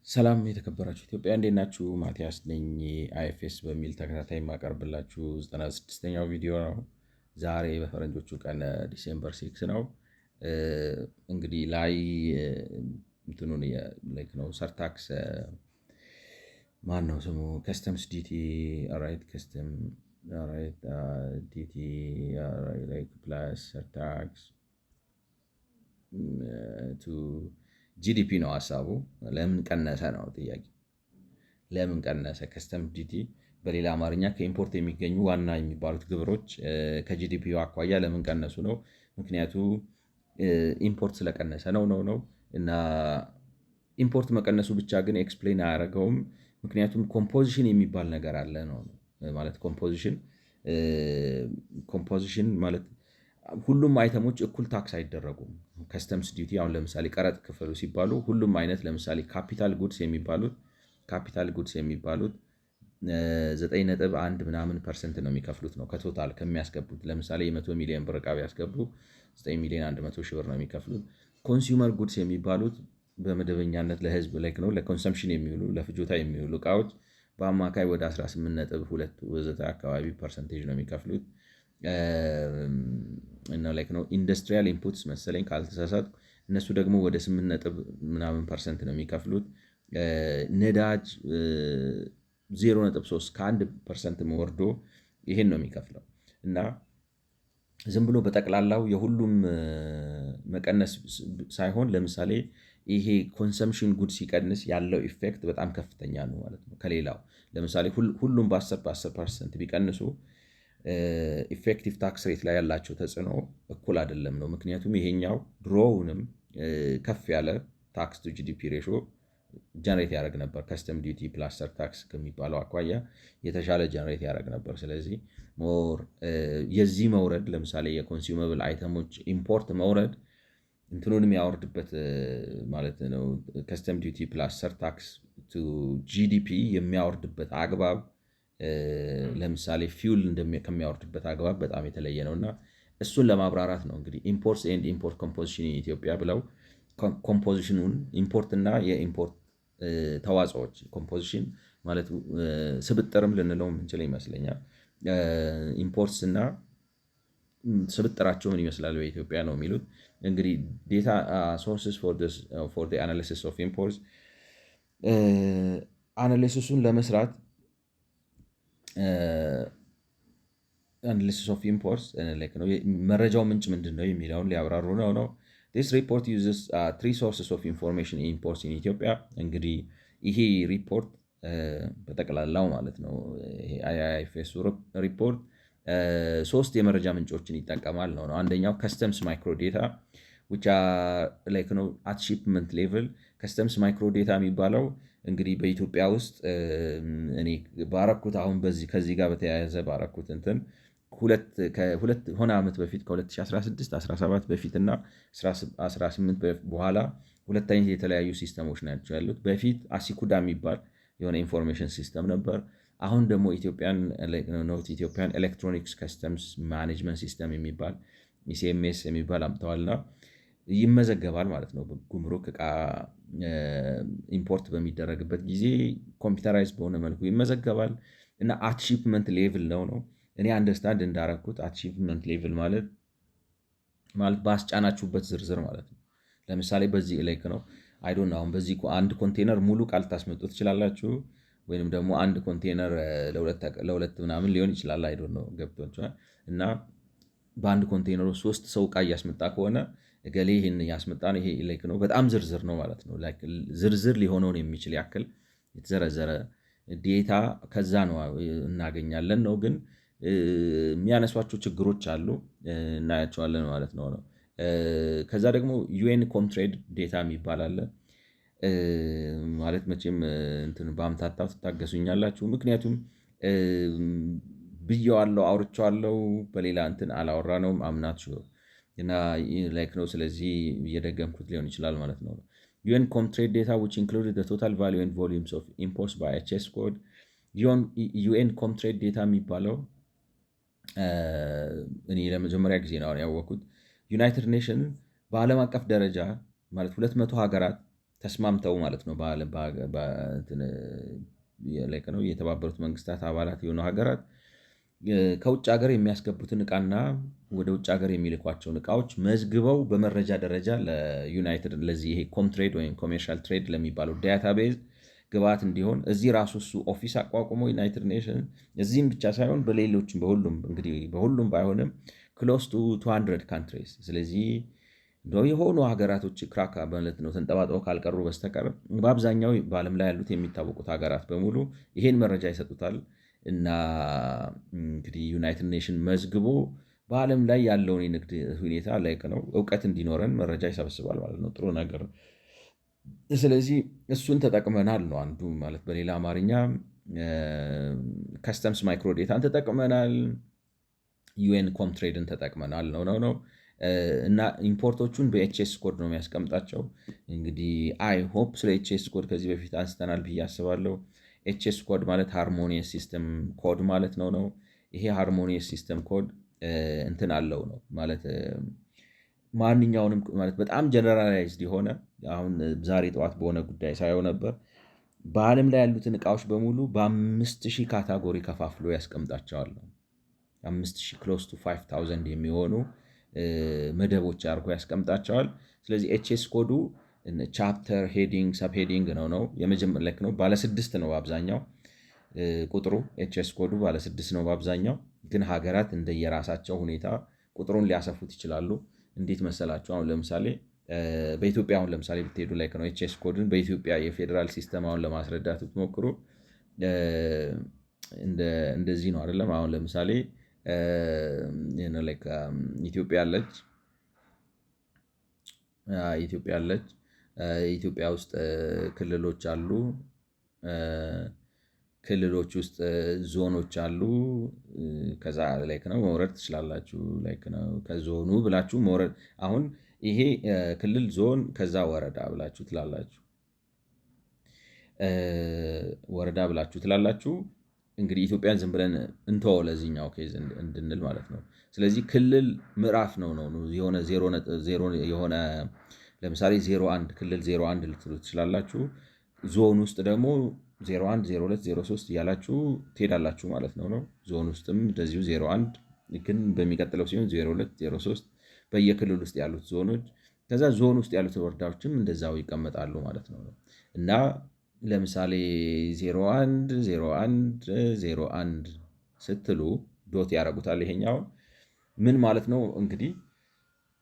ሰላም የተከበራችሁ ኢትዮጵያ እንዴት ናችሁ? ማቲያስ ነኝ። አይኤፍኤስ በሚል ተከታታይ የማቀርብላችሁ 96ኛው ቪዲዮ ነው። ዛሬ በፈረንጆቹ ቀን ዲሴምበር 6 ነው። እንግዲህ ላይ እንትኑን ላይክ ነው ሰርታክስ ማን ነው ስሙ ከስተምስ ዲቲ ራይት ከስተም ራይት ዲቲ ላይክ ፕላስ ሰርታክስ ቱ ጂዲፒ ነው ሀሳቡ። ለምን ቀነሰ ነው ጥያቄ። ለምን ቀነሰ? ከስተም ዲቲ በሌላ አማርኛ ከኢምፖርት የሚገኙ ዋና የሚባሉት ግብሮች ከጂዲፒ አኳያ ለምን ቀነሱ ነው። ምክንያቱ ኢምፖርት ስለቀነሰ ነው እና ኢምፖርት መቀነሱ ብቻ ግን ኤክስፕሌን አያደርገውም። ምክንያቱም ኮምፖዚሽን የሚባል ነገር አለ ነው ማለት ኮምፖዚሽን ማለት ሁሉም አይተሞች እኩል ታክስ አይደረጉም። ከስተምስ ዲቲ አሁን ለምሳሌ ቀረጥ ክፈሉ ሲባሉ ሁሉም አይነት ለምሳሌ ካፒታል ጉድስ የሚባሉት 9.1 ምናምን ፐርሰንት ነው የሚከፍሉት ነው ከቶታል ከሚያስገቡት። ለምሳሌ የ100 ሚሊዮን ብር ዕቃ ቢያስገቡ 9 ሚሊዮን 100 ሺህ ብር ነው የሚከፍሉት። ኮንሱመር ጉድስ የሚባሉት በመደበኛነት ለህዝብ ላይክ ነው ለኮንሰምፕሽን የሚውሉ ለፍጆታ የሚውሉ እቃዎች በአማካይ ወደ 18.2 ወዘተ አካባቢ ፐርሰንቴጅ ነው የሚከፍሉት። ላይክ ነው ኢንዱስትሪያል ኢንፑትስ መሰለኝ ካልተሳሳትኩ እነሱ ደግሞ ወደ 8 ምናምን ፐርሰንት ነው የሚከፍሉት። ነዳጅ 0.3 ከ1 ፐርሰንት ወርዶ ይሄን ነው የሚከፍለው እና ዝም ብሎ በጠቅላላው የሁሉም መቀነስ ሳይሆን ለምሳሌ ይሄ ኮንሰምሽን ጉድ ሲቀንስ ያለው ኢፌክት በጣም ከፍተኛ ነው ማለት ነው ከሌላው። ለምሳሌ ሁሉም በ10% ቢቀንሱ ኢፌክቲቭ ታክስ ሬት ላይ ያላቸው ተጽዕኖ እኩል አይደለም ነው። ምክንያቱም ይሄኛው ድሮውንም ከፍ ያለ ታክስ ቱ ጂዲፒ ሬሾ ጀነሬት ያደረግ ነበር። ከስተም ዲቲ ፕላስ ሰርታክስ ከሚባለው አኳያ የተሻለ ጀነሬት ያደረግ ነበር። ስለዚህ ሞር የዚህ መውረድ ለምሳሌ የኮንሱመብል አይተሞች ኢምፖርት መውረድ እንትኑንም ያወርድበት ማለት ነው። ከስተም ዲቲ ፕላስ ሰርታክስ ቱ ጂዲፒ የሚያወርድበት አግባብ ለምሳሌ ፊውል ከሚያወርድበት አግባብ በጣም የተለየ ነው እና እሱን ለማብራራት ነው እንግዲህ ኢምፖርትስ ኤንድ ኢምፖርት ኮምፖዚሽን ኢትዮጵያ ብለው ኮምፖዚሽኑን ኢምፖርት እና የኢምፖርት ተዋጽኦች ኮምፖዚሽን ማለት ስብጥርም ልንለው የምንችል ይመስለኛል። ኢምፖርትስ እና ስብጥራቸው ምን ይመስላል በኢትዮጵያ ነው የሚሉት። እንግዲህ ዴታ ሶርስስ ፎር አናሊሲስ ኦፍ ኢምፖርትስ አናሊሲሱን ለመስራት አናሊሲስ ኦፍ ኢምፖርትስ መረጃው ምንጭ ምንድን ነው የሚለውን ሊያብራሩ ነው። This report uses three sources of information in imports in Ethiopia። እንግዲህ ይሄ ሪፖርት በጠቅላላው ማለት ነው አይኤፍኤስ ሪፖርት ሶስት የመረጃ ምንጮችን ይጠቀማል ነው። አንደኛው ከስተምስ ማይክሮ ዴታ which are like ነው at shipment level። ከስተምስ ማይክሮ ዴታ የሚባለው እንግዲህ በኢትዮጵያ ውስጥ እኔ ባረኩት አሁን ከዚህ ጋር በተያያዘ ባረኩት እንትን ከሁለት ሆነ ዓመት በፊት ከ2016 17 በፊት እና 18 በኋላ ሁለት አይነት የተለያዩ ሲስተሞች ናቸው ያሉት። በፊት አሲኩዳ የሚባል የሆነ ኢንፎርሜሽን ሲስተም ነበር። አሁን ደግሞ ኢትዮጵያን ኤሌክትሮኒክስ ከስተምስ ማኔጅመንት ሲስተም የሚባል ኢሲኤምኤስ የሚባል አምጥተዋልና ይመዘገባል ማለት ነው። ጉምሩክ ዕቃ ኢምፖርት በሚደረግበት ጊዜ ኮምፒውተራይዝ በሆነ መልኩ ይመዘገባል እና አትሺፕመንት ሌቭል ነው። እኔ አንደርስታንድ እንዳረኩት አቺቭመንት ሌቭል ማለት ባስጫናችሁበት ዝርዝር ማለት ነው። ለምሳሌ በዚህ ላይክ ነው አይዶን አሁን በዚህ አንድ ኮንቴነር ሙሉ ቃል ታስመጡ ትችላላችሁ፣ ወይንም ደግሞ አንድ ኮንቴነር ለሁለት ምናምን ሊሆን ይችላል። አይዶን ነው ገብቷችኋል። እና በአንድ ኮንቴነር 3 ሰው ዕቃ እያስመጣ ከሆነ እገሌ ይሄን እያስመጣ ነው ይሄ ላይክ ነው በጣም ዝርዝር ነው ማለት ነው። ላይክ ዝርዝር ሊሆነውን የሚችል ያክል የተዘረዘረ ዴታ ከዛ ነው እናገኛለን ነው። ግን የሚያነሷቸው ችግሮች አሉ እናያቸዋለን ማለት ነው። ከዛ ደግሞ ዩኤን ኮምትሬድ ዴታ የሚባል አለ። ማለት መቼም እንትን በአምታታው ትታገሱኛላችሁ፣ ምክንያቱም ብየዋለሁ አውርቼዋለሁ በሌላ እንትን አላወራነውም አምናት እና ላይክ ነው። ስለዚህ እየደገምኩት ሊሆን ይችላል ማለት ነው። ዩኤን ኮምትሬድ ዴታ which included the total value and volumes of imports by HS code። ዩኤን ኮምትሬድ ዴታ የሚባለው እኔ ለመጀመሪያ ጊዜ ነው ያወቅኩት። ዩናይትድ ኔሽን በዓለም አቀፍ ደረጃ ማለት 200 ሀገራት ተስማምተው ማለት ነው የተባበሩት መንግስታት አባላት የሆኑ ሀገራት ከውጭ ሀገር የሚያስገቡትን እቃና ወደ ውጭ ሀገር የሚልኳቸውን እቃዎች መዝግበው በመረጃ ደረጃ ለዩናይትድ ለዚህ ይሄ ኮምትሬድ ወይም ኮሜርሻል ትሬድ ለሚባለው ዳታቤዝ ግብዓት እንዲሆን እዚህ ራሱ እሱ ኦፊስ አቋቁሞ ዩናይትድ ኔሽን እዚህም ብቻ ሳይሆን በሌሎችም በሁሉም ባይሆንም ክሎስ ቱ 200 ካንትሪስ። ስለዚህ የሆኑ ሀገራቶች ክራካ ማለት ነው ተንጠባጥበው ካልቀሩ በስተቀር በአብዛኛው በዓለም ላይ ያሉት የሚታወቁት ሀገራት በሙሉ ይሄን መረጃ ይሰጡታል። እና እንግዲህ ዩናይትድ ኔሽን መዝግቦ በዓለም ላይ ያለውን የንግድ ሁኔታ ላይክ ነው እውቀት እንዲኖረን መረጃ ይሰበስባል ማለት ነው። ጥሩ ነገር። ስለዚህ እሱን ተጠቅመናል ነው አንዱ ማለት። በሌላ አማርኛ ከስተምስ ማይክሮ ዴታን ተጠቅመናል፣ ዩኤን ኮምትሬድን ተጠቅመናል ነው እና ኢምፖርቶቹን በኤችኤስ ኮድ ነው የሚያስቀምጣቸው። እንግዲህ አይ ሆፕ ስለ ኤችኤስ ኮድ ከዚህ በፊት አንስተናል ብዬ አስባለሁ። ኤችኤስ ኮድ ማለት ሃርሞኒየስ ሲስተም ኮድ ማለት ነው። ይሄ ሃርሞኒየስ ሲስተም ኮድ እንትን አለው ነው ማለት ማንኛውንም ማለት በጣም ጀነራላይዝድ የሆነ አሁን ዛሬ ጠዋት በሆነ ጉዳይ ሳየው ነበር በዓለም ላይ ያሉትን እቃዎች በሙሉ በ5000 ካታጎሪ ከፋፍሎ ያስቀምጣቸዋል ነው። 5000 ክሎስ ቱ 5000 የሚሆኑ መደቦች አድርጎ ያስቀምጣቸዋል። ስለዚህ ኤችኤስ ኮዱ ቻፕተር ሄዲንግ ሰብ ሄዲንግ ነው የመጀመሪያ ነው። ባለ6 ነው በአብዛኛው ቁጥሩ። ኤችኤስ ኮዱ ባለ6 ነው በአብዛኛው፣ ግን ሀገራት እንደየራሳቸው ሁኔታ ቁጥሩን ሊያሰፉት ይችላሉ። እንዴት መሰላችሁ? አሁን ለምሳሌ በኢትዮጵያ አሁን ለምሳሌ ብትሄዱ ላይ ነው ኤችኤስ ኮድን በኢትዮጵያ የፌዴራል ሲስተም አሁን ለማስረዳት ብትሞክሩ እንደዚህ ነው አይደለም። አሁን ለምሳሌ ኢትዮጵያ አለች። ኢትዮጵያ ውስጥ ክልሎች አሉ። ክልሎች ውስጥ ዞኖች አሉ። ከዛ ላይክ ነው መውረድ ትችላላችሁ። ላይክ ነው ከዞኑ ብላችሁ መውረድ። አሁን ይሄ ክልል ዞን ከዛ ወረዳ ብላችሁ ትላላችሁ። ወረዳ ብላችሁ ትላላችሁ። እንግዲህ ኢትዮጵያን ዝም ብለን እንተወው ለዚህኛው ኬዝ እንድንል ማለት ነው። ስለዚህ ክልል ምዕራፍ ነው የሆነ ለምሳሌ 01 ክልል 01 ልትሉ ትችላላችሁ። ዞን ውስጥ ደግሞ 01 02 03 እያላችሁ ትሄዳላችሁ ማለት ነው። ዞን ውስጥም እንደዚሁ 01 ግን በሚቀጥለው ሲሆን 02 03 በየክልል ውስጥ ያሉት ዞኖች፣ ከዛ ዞን ውስጥ ያሉት ወረዳዎችም እንደዛው ይቀመጣሉ ማለት ነው። እና ለምሳሌ 01 01 01 ስትሉ ዶት ያደርጉታል። ይሄኛውን ምን ማለት ነው እንግዲህ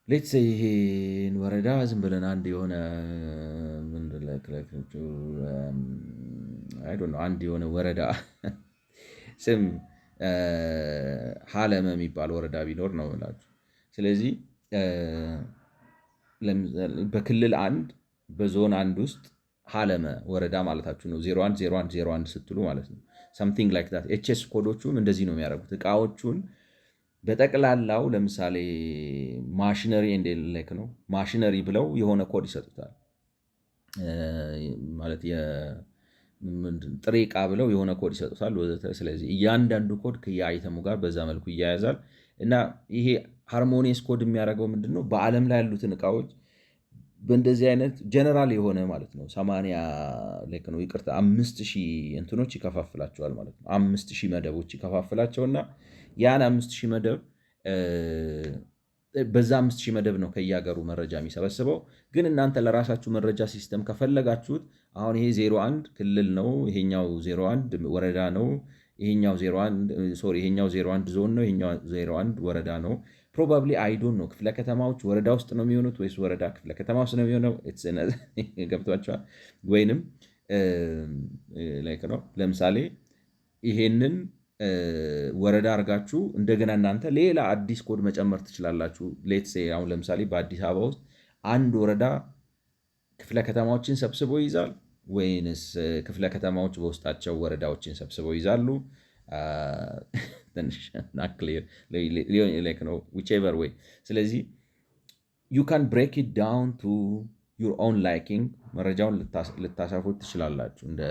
ሌትስ ይሄን ወረዳ ዝም ብለን አንድ የሆነ አንድ የሆነ ወረዳ ስም ሀለመ የሚባል ወረዳ ቢኖር ነው እላችሁ። ስለዚህ በክልል አንድ በዞን አንድ ውስጥ ሀለመ ወረዳ ማለታችሁ ነው። 01 01 01 ስትሉ ማለት ነው። ሳምቲንግ ላይክ ዛት። ኤችኤስ ኮዶቹም እንደዚህ ነው የሚያደርጉት። እቃዎቹን በጠቅላላው ለምሳሌ ማሽነሪ ላይክ ነው ማሽነሪ ብለው የሆነ ኮድ ይሰጡታል። ማለት ጥሬ እቃ ብለው የሆነ ኮድ ይሰጡታል ወዘተ። ስለዚህ እያንዳንዱ ኮድ ከየአይተሙ ጋር በዛ መልኩ ይያያዛል። እና ይሄ ሃርሞኒየስ ኮድ የሚያደርገው ምንድን ነው? በዓለም ላይ ያሉትን እቃዎች በእንደዚህ አይነት ጀነራል የሆነ ማለት ነው 80 ልክ ነው ይቅርታ 5000 እንትኖች ይከፋፍላቸዋል ማለት ነው። 5000 መደቦች ይከፋፍላቸውና ያን 5000 መደብ በዛ 5000 መደብ ነው ከየሀገሩ መረጃ የሚሰበስበው። ግን እናንተ ለራሳችሁ መረጃ ሲስተም ከፈለጋችሁት አሁን ይሄ 01 ክልል ነው፣ ይሄኛው 01 ወረዳ ነው፣ ይሄኛው 01 ዞን ነው፣ ይሄኛው 01 ወረዳ ነው። ፕሮባብሊ አይዶን ነው ክፍለ ከተማዎች ወረዳ ውስጥ ነው የሚሆኑት ወይስ ወረዳ ክፍለ ከተማ ውስጥ ነው የሚሆነው? ገብቷቸዋል። ወይንም ላይክ ነው ለምሳሌ ይሄንን ወረዳ አድርጋችሁ እንደገና እናንተ ሌላ አዲስ ኮድ መጨመር ትችላላችሁ። ሌትስ ሴይ አሁን ለምሳሌ በአዲስ አበባ ውስጥ አንድ ወረዳ ክፍለ ከተማዎችን ሰብስቦ ይይዛል ወይንስ ክፍለ ከተማዎች በውስጣቸው ወረዳዎችን ሰብስበው ይይዛሉ? ትንሽ ነው ዊቼቨር ዌይ። ስለዚህ ዩ ካን ብሬክ ኢት ዳውን ቱ ዩር ኦን ላይኪንግ። መረጃውን ልታሰፉት ትችላላችሁ። እንደ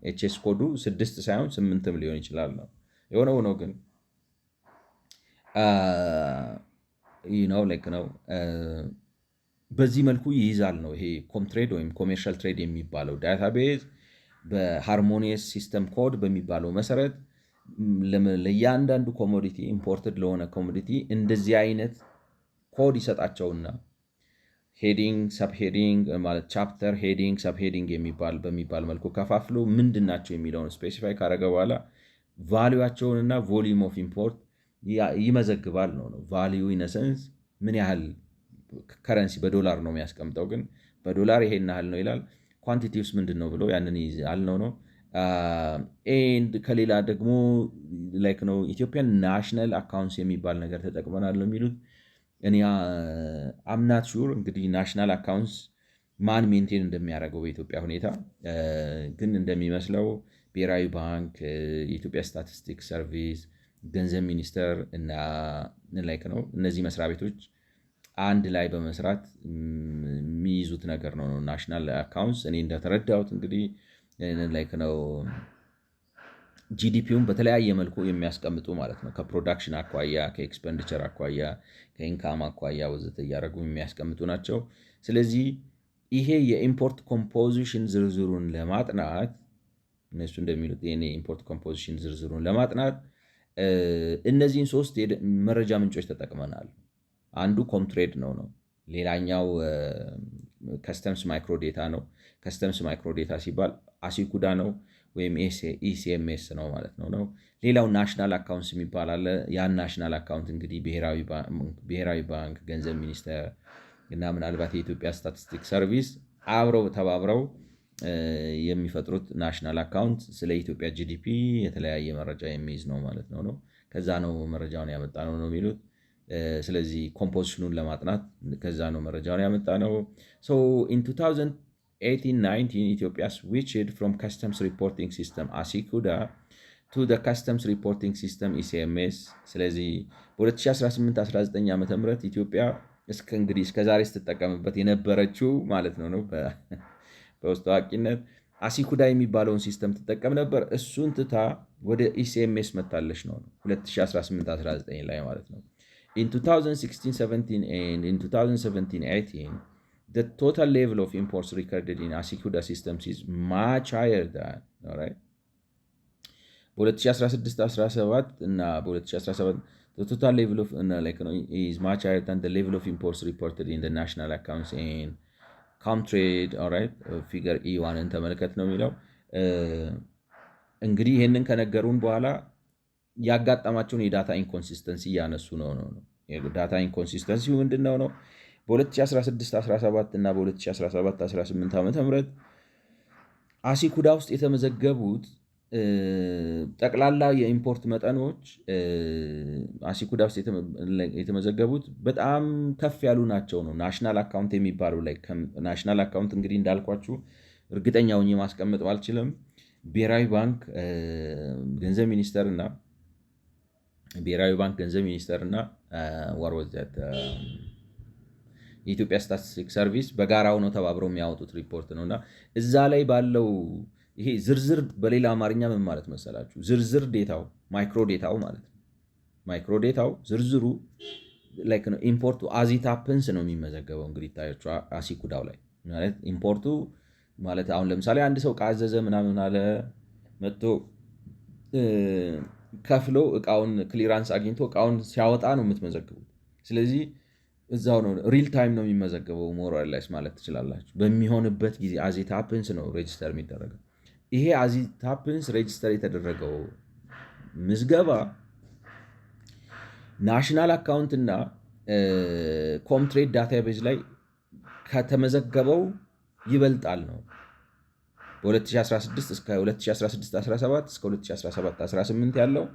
ኤችኤስ ኮዱ 6 ሳይሆን 8ም ሊሆን ይችላል ነው የሆነ ሆኖ ግን ላይክ ነው በዚህ መልኩ ይይዛል ነው ይሄ ኮምትሬድ ወይም ኮሜርሻል ትሬድ የሚባለው ዳታቤዝ በሃርሞኒየስ ሲስተም ኮድ በሚባለው መሰረት ለእያንዳንዱ ኮሞዲቲ ኢምፖርትድ ለሆነ ኮሞዲቲ እንደዚህ አይነት ኮድ ይሰጣቸውና ሄዲንግ ሰብሄዲንግ ማለት ቻፕተር ሄዲንግ ሰብሄዲንግ በሚባል መልኩ ከፋፍሎ ምንድን ናቸው የሚለውን ስፔሲፋይ ካደረገ በኋላ ቫሊዩቸውንና ቮሊዩም ኦፍ ኢምፖርት ይመዘግባል ነው ቫሊዩ ኢነሰንስ ምን ያህል ከረንሲ በዶላር ነው የሚያስቀምጠው፣ ግን በዶላር ይሄን ያህል ነው ይላል። ኳንቲቲውስ ምንድን ነው ብሎ ያንን ይይዛል ነው። ኤንድ ከሌላ ደግሞ ላይክ ነው ኢትዮጵያን ናሽናል አካውንትስ የሚባል ነገር ተጠቅመናል ነው የሚሉት። እኔ አምናት ሹር እንግዲህ ናሽናል አካውንትስ ማን ሜንቴን እንደሚያደርገው በኢትዮጵያ ሁኔታ ግን እንደሚመስለው ብሔራዊ ባንክ፣ የኢትዮጵያ ስታቲስቲክስ ሰርቪስ፣ ገንዘብ ሚኒስቴር እና ላይክ ነው እነዚህ መስሪያ ቤቶች አንድ ላይ በመስራት የሚይዙት ነገር ነው ናሽናል አካውንትስ። እኔ እንደተረዳሁት እንግዲህ ላይክ ነው ጂዲፒውን በተለያየ መልኩ የሚያስቀምጡ ማለት ነው። ከፕሮዳክሽን አኳያ፣ ከኤክስፐንዲቸር አኳያ፣ ከኢንካም አኳያ ወዘተ እያደረጉ የሚያስቀምጡ ናቸው። ስለዚህ ይሄ የኢምፖርት ኮምፖዚሽን ዝርዝሩን ለማጥናት እነሱ እንደሚሉት ይሄ ኢምፖርት ኮምፖዚሽን ዝርዝሩን ለማጥናት እነዚህን 3 መረጃ ምንጮች ተጠቅመናል። አንዱ ኮምትሬድ ነው። ሌላኛው ከስተምስ ማይክሮዴታ ነው። ከስተምስ ማይክሮዴታ ሲባል አሲኩዳ ነው ወይም ኢሲኤምኤስ ነው ማለት ነው። ሌላው ናሽናል አካውንትስ የሚባል አለ። ያን ናሽናል አካውንት እንግዲህ ብሔራዊ ባንክ፣ ገንዘብ ሚኒስቴር እና ምናልባት የኢትዮጵያ ስታቲስቲክስ ሰርቪስ አብረው ተባብረው የሚፈጥሩት ናሽናል አካውንት ስለ ኢትዮጵያ ጂዲፒ የተለያየ መረጃ የሚይዝ ነው ማለት ነው። ከዛ ነው መረጃውን ያመጣ ነው የሚሉት። ስለዚህ ኮምፖዚሽኑን ለማጥናት ከዛ ነው መረጃውን ያመጣ ነው። ኢን 2018-19 ኢትዮጵያ ስዊችድ ፍሮም ከስተምስ ሪፖርቲንግ ሲስተም አሲኩዳ ቱ ከስተምስ ሪፖርቲንግ ሲስተም ኢሲኤምኤስ። ስለዚህ በ2018-19 ዓ ም ኢትዮጵያ እስከ ዛሬ ስትጠቀምበት የነበረችው ማለት ነው በውስጥ አዋቂነት አሲኩዳ የሚባለውን ሲስተም ትጠቀም ነበር። እሱን ትታ ወደ ኢሲኤምኤስ መታለች ነው 2018-19 ላይ ማለት ነው። In 2016-17 and in 2017-18, the total level of imports recorded in Asikuda systems is much higher than, all right? በ2016-17 እና በ2017 the total level of is much higher than the level of imports reported in the national accounts and Comtrade, all right? ፊገር E1ን ተመልከት ነው የሚለው። እንግዲህ ይህንን ከነገሩን በኋላ ያጋጠማቸውን የዳታ ኢንኮንሲስተንሲ እያነሱ ነው። ዳታ ኢንኮንሲስተንሲ ምንድነው ነው? በ2016-17 እና በ2017-18 ዓ ም አሲኩዳ ውስጥ የተመዘገቡት ጠቅላላ የኢምፖርት መጠኖች አሲኩዳ ውስጥ የተመዘገቡት በጣም ከፍ ያሉ ናቸው ነው ናሽናል አካውንት የሚባሉ ላይ። ናሽናል አካውንት እንግዲህ እንዳልኳችሁ እርግጠኛ ሆኜ ማስቀመጥ ባልችልም ብሔራዊ ባንክ፣ ገንዘብ ሚኒስቴር እና የኢትዮጵያ ስታቲስቲክስ ሰርቪስ በጋራ ሆነው ተባብረው የሚያወጡት ሪፖርት ነው እና እዛ ላይ ባለው ይሄ ዝርዝር በሌላ አማርኛ ምን ማለት መሰላችሁ? ዝርዝር ዴታው ማይክሮ ዴታው ማለት ነው። ማይክሮ ዴታው ዝርዝሩ ላይክ ነው ኢምፖርቱ አዚት ሃፕንስ ነው የሚመዘገበው። እንግዲህ ታያችሁ አሲኩዳው ላይ ማለት ኢምፖርቱ ማለት አሁን ለምሳሌ አንድ ሰው ካዘዘ ምናምን አለ መጥቶ ከፍሎ እቃውን ክሊራንስ አግኝቶ እቃውን ሲያወጣ ነው የምትመዘግቡት። ስለዚህ እዛው ነው ሪል ታይም ነው የሚመዘገበው ሞራል ላይስ ማለት ትችላላችሁ። በሚሆንበት ጊዜ አዚት ሃፕንስ ነው ሬጅስተር የሚደረገው። ይሄ አዚት ሃፕንስ ሬጅስተር የተደረገው ምዝገባ ናሽናል አካውንት እና ኮምትሬድ ዳታቤዝ ላይ ከተመዘገበው ይበልጣል ነው። በ2016 እስከ 2016-17 እስከ 2017-18 ያለው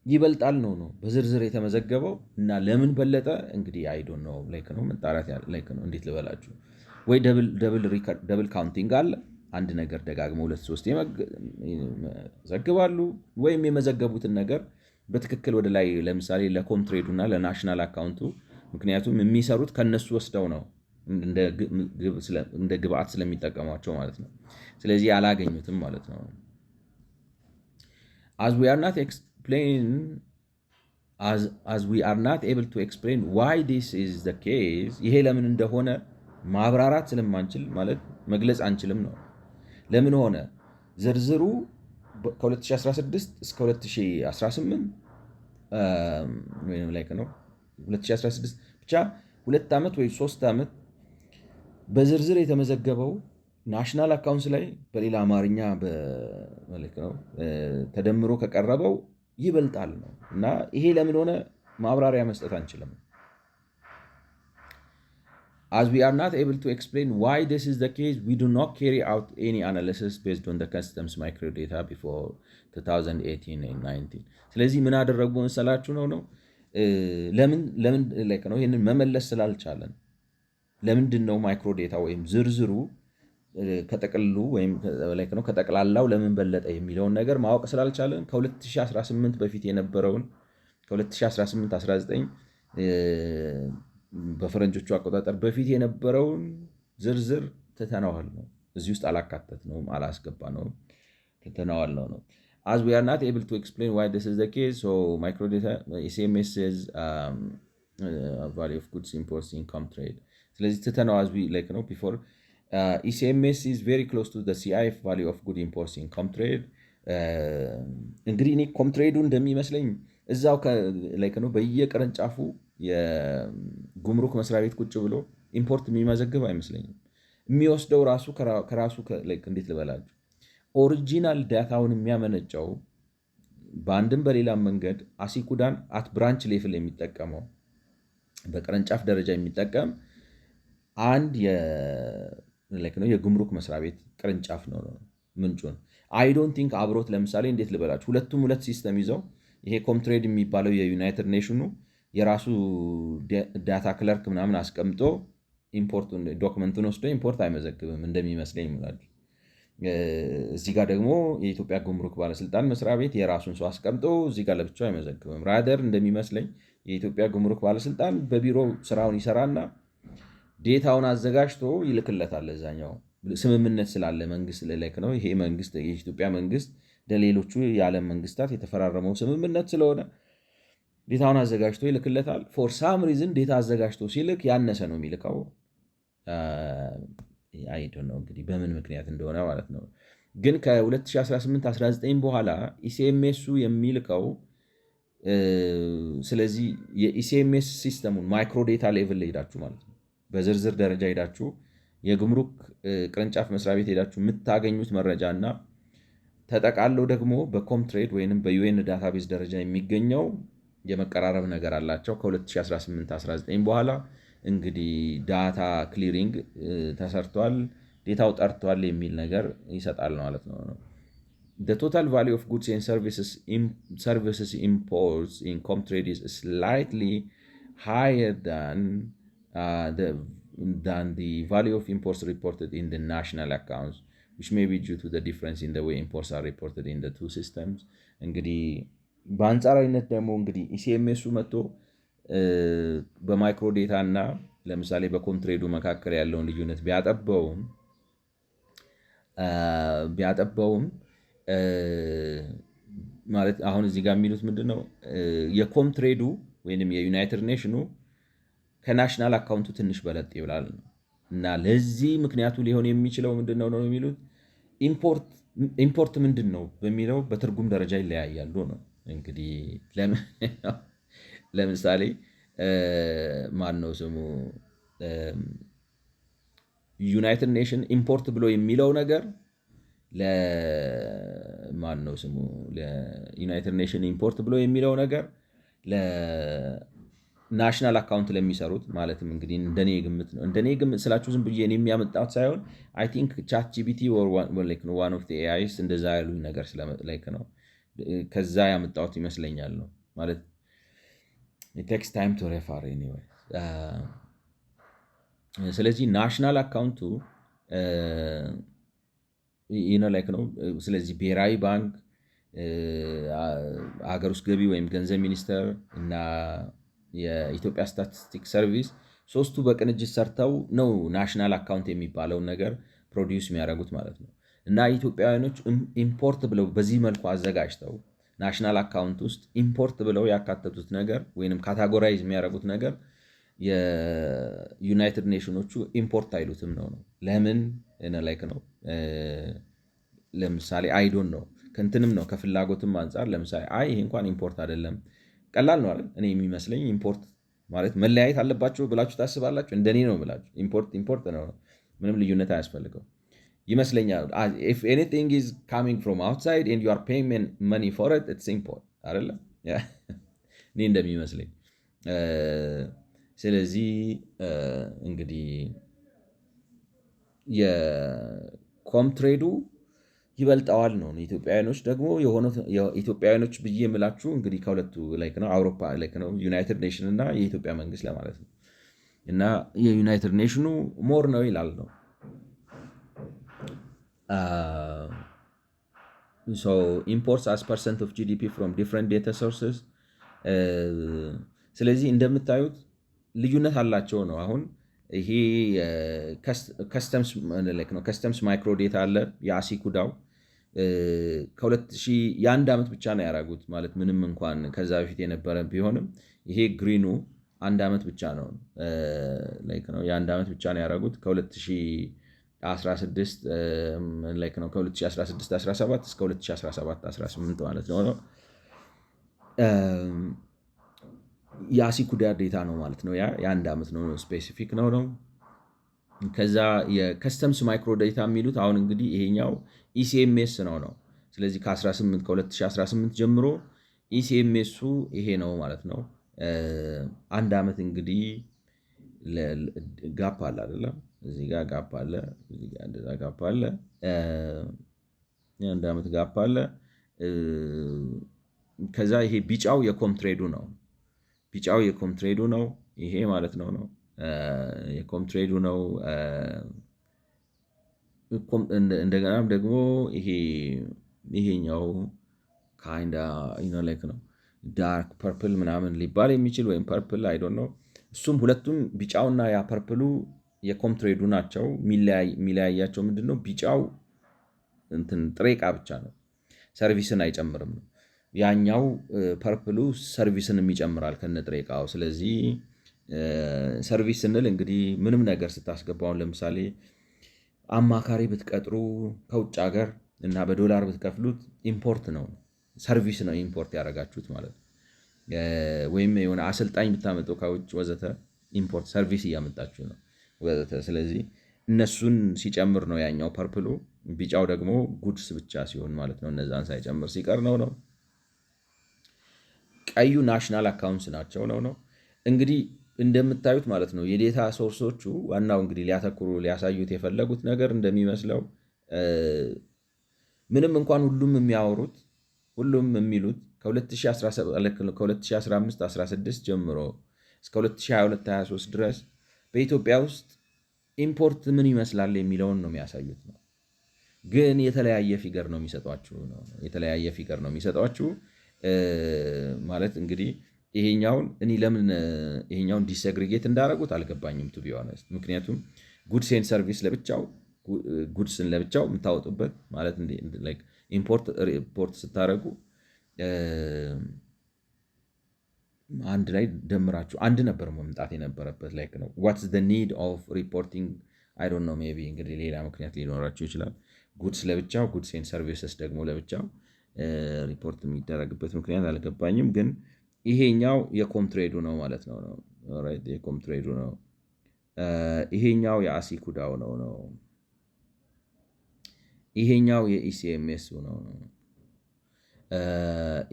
ይበልጣል ነው በዝርዝር የተመዘገበው። እና ለምን በለጠ እንግዲህ አይዶ ነው ላይክ ነው መጣራት ላይክ ነው እንዴት ልበላችሁ፣ ወይ ደብል ካውንቲንግ አለ። አንድ ነገር ደጋግመው 2-3 ይመዘግባሉ፣ ወይም የመዘገቡትን ነገር በትክክል ወደ ላይ ለምሳሌ ለኮምትሬዱ እና ለናሽናል አካውንቱ ምክንያቱም የሚሰሩት ከነሱ ወስደው ነው እንደ ግብአት ስለሚጠቀሟቸው ማለት ነው። ስለዚህ አላገኙትም ማለት ነው። as we are not explain as we are not able to explain why this is the case ይሄ ለምን እንደሆነ ማብራራት ስለማንችል ማለት መግለጽ አንችልም ነው። ለምን ሆነ ዝርዝሩ ከ2016 እስከ 2018 ወይም ላይ ነው 2016 ብቻ 2 ዓመት ወይ 3 ዓመት በዝርዝር የተመዘገበው ናሽናል አካውንትስ ላይ በሌላ አማርኛ በመልክ ነው ተደምሮ ከቀረበው ይበልጣል ነው እና ይሄ ለምን ሆነ ማብራሪያ መስጠት አንችልም። As we are not able to explain why this is the case, we do not carry out any analysis based on the customs microdata before 2018 and 19. ስለዚህ ምን አደረጉ መሰላችሁ ነው ለምን like ነው ይሄንን መመለስ ስላልቻለን ለምንድን ነው ማይክሮዴታ ወይም ዝርዝሩ ከጠቅልሉ ወይም like ነው ከጠቅላላው ለምን በለጠ የሚለውን ነገር ማወቅ ስላልቻለን ከ2018 በፊት የነበረውን ከ2018 19 በፈረንጆቹ አቆጣጠር በፊት የነበረውን ዝርዝር ተተናዋል ነው እዚህ ውስጥ አላካተት ነው አላስገባ ነው ተተናዋል ነው as we are not able to explain why this is the case so microdata ECMS says value of goods imports income trade ስለዚህ ተተናው as we like know before ECMS is very close to the CIF value of good imports income trade እንግዲህ እኔ ኮምትሬዱ እንደሚመስለኝ እዛው like ነው በየቅርንጫፉ የጉምሩክ መስሪያ ቤት ቁጭ ብሎ ኢምፖርት የሚመዘግብ አይመስለኝም የሚወስደው ራሱ ከራሱ like እንዴት ልበላችሁ ኦሪጂናል ዳታውን የሚያመነጨው በአንድም በሌላም መንገድ አሲኩዳን አት ብራንች ሌቭል የሚጠቀመው በቅርንጫፍ ደረጃ የሚጠቀም አንድ like ነው የጉምሩክ መስሪያ ቤት ቅርንጫፍ ነው ምንጩን I don't think አብሮት ለምሳሌ እንዴት ልበላችሁ ሁለት ሲስተም ይዘው ይሄ ኮምትሬድ የሚባለው የዩናይትድ ኔሽኑ የራሱ ዳታ ክለርክ ምናምን አስቀምጦ ኢምፖርቱን ዶክመንቱን ወስዶ ኢምፖርት አይመዘግብም እንደሚመስለኝ ማለት እዚህ ጋር ደግሞ የኢትዮጵያ ጉምሩክ ባለስልጣን መስሪያ ቤት የራሱን ሰው አስቀምጦ እዚህ ጋር ለብቻው አይመዘግብም ራደር እንደሚመስለኝ የኢትዮጵያ ጉምሩክ ባለስልጣን በቢሮ ስራውን ይሰራና ዴታውን አዘጋጅቶ ይልክለታል ለዛኛው ስምምነት ስላለ መንግስት ለላይክ ነው ይሄ መንግስት የኢትዮጵያ መንግስት ለሌሎቹ የዓለም መንግስታት የተፈራረመው ስምምነት ስለሆነ ዴታውን አዘጋጅቶ ይልክለታል for some reason ዴታ አዘጋጅቶ ሲልክ ያነሰ ነው የሚልከው I don't know እንግዲህ በምን ምክንያት እንደሆነ ማለት ነው ግን ከ2018 19 በኋላ ኢሲኤምኤሱ የሚልከው ስለዚህ የኢሲኤምኤስ ሲስተሙን ማይክሮ ዴታ ሌቭል ላይ ሄዳችሁ ማለት ነው በዝርዝር ደረጃ ሄዳችሁ የጉምሩክ ቅርንጫፍ መስሪያ ቤት ሄዳችሁ የምታገኙት መረጃና ተጠቃለው ደግሞ በኮምትሬድ ወይንም በዩኤን ዳታቤዝ ደረጃ የሚገኘው የመቀራረብ ነገር አላቸው ከ2018 19 በኋላ እንግዲህ ዳታ ክሊሪንግ ተሰርቷል ዴታው ጠርቷል የሚል ነገር ይሰጣል ማለት ነው The total value of goods and services imports in Comtrade is slightly higher than the value of imports reported in the national accounts, which may be due to the difference in the way imports are reported in the two systems. እንግዲህ በአንጻራዊነት ደግሞ እንግዲህ ኢሲኤምኤሱ መጥቶ በማይክሮ ዴታ እና ለምሳሌ በኮምትሬዱ መካከል ያለውን ልዩነት ቢያጠበውም ማለት አሁን እዚህ ጋር የሚሉት ምንድነው የኮምትሬዱ ወይንም የዩናይትድ ኔሽኑ ከናሽናል አካውንቱ ትንሽ በለጥ ይብላል እና ለዚህ ምክንያቱ ሊሆን የሚችለው ምንድነው ነው የሚሉት ኢምፖርት ምንድነው በሚለው በትርጉም ደረጃ ይለያያሉ ነው እንግዲህ ለምሳሌ ማን ነው ስሙ ዩናይትድ ኔሽን ኢምፖርት ብሎ የሚለው ነገር ለማን ነው ስሙ ለዩናይትድ ኔሽን ኢምፖርት ብሎ የሚለው ነገር ለናሽናል አካውንት ለሚሰሩት ማለትም እንግዲህ እንደኔ ግምት ስላችሁ ዝም ብዬ እኔ የሚያመጣሁት ሳይሆን I think ChatGPT or one of the AIs እንደዛ ያሉኝ ነገር ስለላይክ ነው ከዛ ያመጣሁት ይመስለኛል ነው ማለት it takes time to refer anyway ስለዚህ ናሽናል አካውንቱ like ነው ስለዚህ ብሔራዊ ባንክ ሀገር ውስጥ ገቢ ወይም ገንዘብ ሚኒስቴር እና የኢትዮጵያ ስታቲስቲክስ ሰርቪስ ሶስቱ በቅንጅት ሰርተው ነው ናሽናል አካውንት የሚባለው ነገር ፕሮዲዩስ የሚያደርጉት ማለት ነው እና ኢትዮጵያውያኖች ኢምፖርት ብለው በዚህ መልኩ አዘጋጅተው ናሽናል አካውንት ውስጥ ኢምፖርት ብለው ያካተቱት ነገር ወይም ካታጎራይዝ የሚያደርጉት ነገር የዩናይትድ ኔሽኖቹ ኢምፖርት አይሉትም ነው። ለምን ላይክ ነው። ለምሳሌ አይዶን ነው ከእንትንም ነው ከፍላጎትም አንጻር ለምሳሌ ይሄ እንኳን ኢምፖርት አይደለም። ቀላል ነው አይደል? እኔ የሚመስለኝ ኢምፖርት ማለት መለያየት አለባቸው ብላችሁ ታስባላችሁ? እንደኔ ነው ብላችሁ ኢምፖርት ነው፣ ምንም ልዩነት አያስፈልገው ይመስለኛል። if anything is coming from outside and you are paying money for it, it's import አይደለም እኔ እንደሚመስለኝ። ስለዚህ እንግዲህ የኮምትሬዱ ይበልጠዋል ነው። ኢትዮጵያውያኖች ደግሞ ኢትዮጵያውያኖች ብዬ የምላችሁ እንግዲህ ከሁለቱ ላይክ ነው አውሮፓ ላይክ ነው ዩናይትድ ኔሽን እና የኢትዮጵያ መንግስት ለማለት ነው። እና የዩናይትድ ኔሽኑ ሞር ነው ይላል ነው ኢምፖርትስ አስ ፐርሰንት ኦፍ ጂዲፒ ፍሮም ዲፍረንት ዴታ ሶርስስ። ስለዚህ እንደምታዩት ልዩነት አላቸው ነው። አሁን ይሄ ከስተምስ ማይክሮ ዴታ አለ የአሲኩዳው ከ2000 የአንድ ዓመት ብቻ ነው ያደረጉት ማለት ምንም እንኳን ከዛ በፊት የነበረ ቢሆንም ይሄ ግሪኑ አንድ ዓመት ብቻ ነው የአንድ ዓመት ብቻ ነው ያደረጉት ከ2016 ነው ከ2016-17 እስከ 2017-18 ማለት ነው። የአሲኩዳ ዴታ ነው ማለት ነው። የአንድ ዓመት ነው ስፔሲፊክ ነው። ከዛ የከስተምስ ማይክሮ ዴታ የሚሉት አሁን እንግዲህ ይሄኛው ኢሲኤምኤስ ነው። ስለዚህ ከ2018 ጀምሮ ኢሲኤምኤሱ ይሄ ነው ማለት ነው። አንድ ዓመት እንግዲህ ጋፕ አለ አይደለም? እዚህ ጋር ጋፕ አለ፣ እዚህ ጋር እንደዛ ጋፕ አለ፣ የአንድ ዓመት ጋፕ አለ። ከዛ ይሄ ቢጫው የኮምትሬዱ ነው። ቢጫው የኮምትሬዱ ነው ይሄ ማለት ነው የኮምትሬዱ ነው። እንደገናም ደግሞ ይሄኛው ካይንዳ ላይክ ነው ዳርክ ፐርፕል ምናምን ሊባል የሚችል ወይም ፐርፕል አይ ዶንት ኖ። እሱም ሁለቱም ቢጫውና ያ ፐርፕሉ የኮምትሬዱ ናቸው። የሚለያያቸው ምንድነው? ቢጫው ጥሬ ዕቃ ብቻ ነው፣ ሰርቪስን አይጨምርም ነው። ያኛው ፐርፕሉ ሰርቪስንም ይጨምራል ከነ ጥሬ ዕቃው። ስለዚህ ሰርቪስ ስንል እንግዲህ ምንም ነገር ስታስገባውን ለምሳሌ አማካሪ ብትቀጥሩ ከውጭ ሀገር እና በዶላር ብትከፍሉት ኢምፖርት ነው፣ ሰርቪስ ነው ኢምፖርት ያደረጋችሁት ማለት ነው። ወይም የሆነ አሰልጣኝ ብታመጡ ከውጭ ወዘተ ኢምፖርት ሰርቪስ እያመጣችሁ ነው ወዘተ። ስለዚህ እነሱን ሲጨምር ነው ያኛው ፐርፕሉ። ቢጫው ደግሞ ጉድስ ብቻ ሲሆን ማለት ነው፣ እነዛን ሳይጨምር ሲቀር ነው። ቀዩ ናሽናል አካውንትስ ናቸው ነው። እንግዲህ እንደምታዩት ማለት ነው የዴታ ሶርሶቹ ዋናው እንግዲህ ሊያሳዩት የፈለጉት ነገር እንደሚመስለው ምንም እንኳን ሁሉም የሚሉት ከ2015-16 ጀምሮ እስከ 2022-23 ድረስ በኢትዮጵያ ውስጥ ኢምፖርት ምን ይመስላል የሚለውን ነው የሚያሳዩት ነው። ግን የተለያየ ፊገር ነው የሚሰጧችሁ ማለት እንግዲህ ይሄኛውን ዲስግሪጌት እንዳደረጉት አልገባኝም ቱ ቢ ኦነስት። ምክንያቱም ጉድስ ኤንድ ሰርቪስ ለብቻው ጉድስን ለብቻው የምታወጡበት ማለት ኢምፖርት ስታደረጉ አንድ ላይ ደምራችሁ አንድ ነበር መምጣት የነበረበት ላይክ ነው። ዋትስ ዘ ኒድ ኦፍ ሪፖርቲንግ አይ ዶንት ኖ ሜይ ቢ እንግዲህ ሌላ ምክንያት ሊኖራቸው ይችላል። ጉድስ ለብቻው ጉድስ ኤንድ ሰርቪስስ ደግሞ ለብቻው ሪፖርት የሚደረግበት ምክንያት አልገባኝም። ግን ይሄኛው የኮምትሬዱ ነው ማለት ነው። የኮምትሬዱ ነው። ይሄኛው የአሲኩዳው ነው። ይሄኛው የኢሲኤምኤሱ ነው።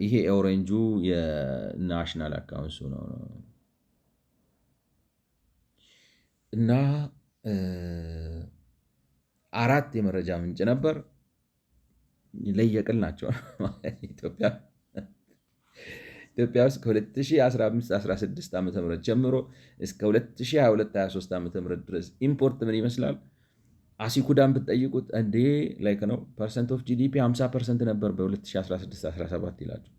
ይሄ ኦሬንጁ የናሽናል አካውንትሱ ነው። እና 4 የመረጃ ምንጭ ነበር፣ ለየቅል ናቸው። ኢትዮጵያ ውስጥ ከ2015-16 ዓ ም ጀምሮ እስከ 2022-23 ዓ ም ድረስ ኢምፖርት ምን ይመስላል? አሲኩዳን ብትጠይቁት እንዴ ላይክ ነው ፐርሰንት ኦፍ ጂዲፒ 50% ነበር በ2016-17 ይላችሁ።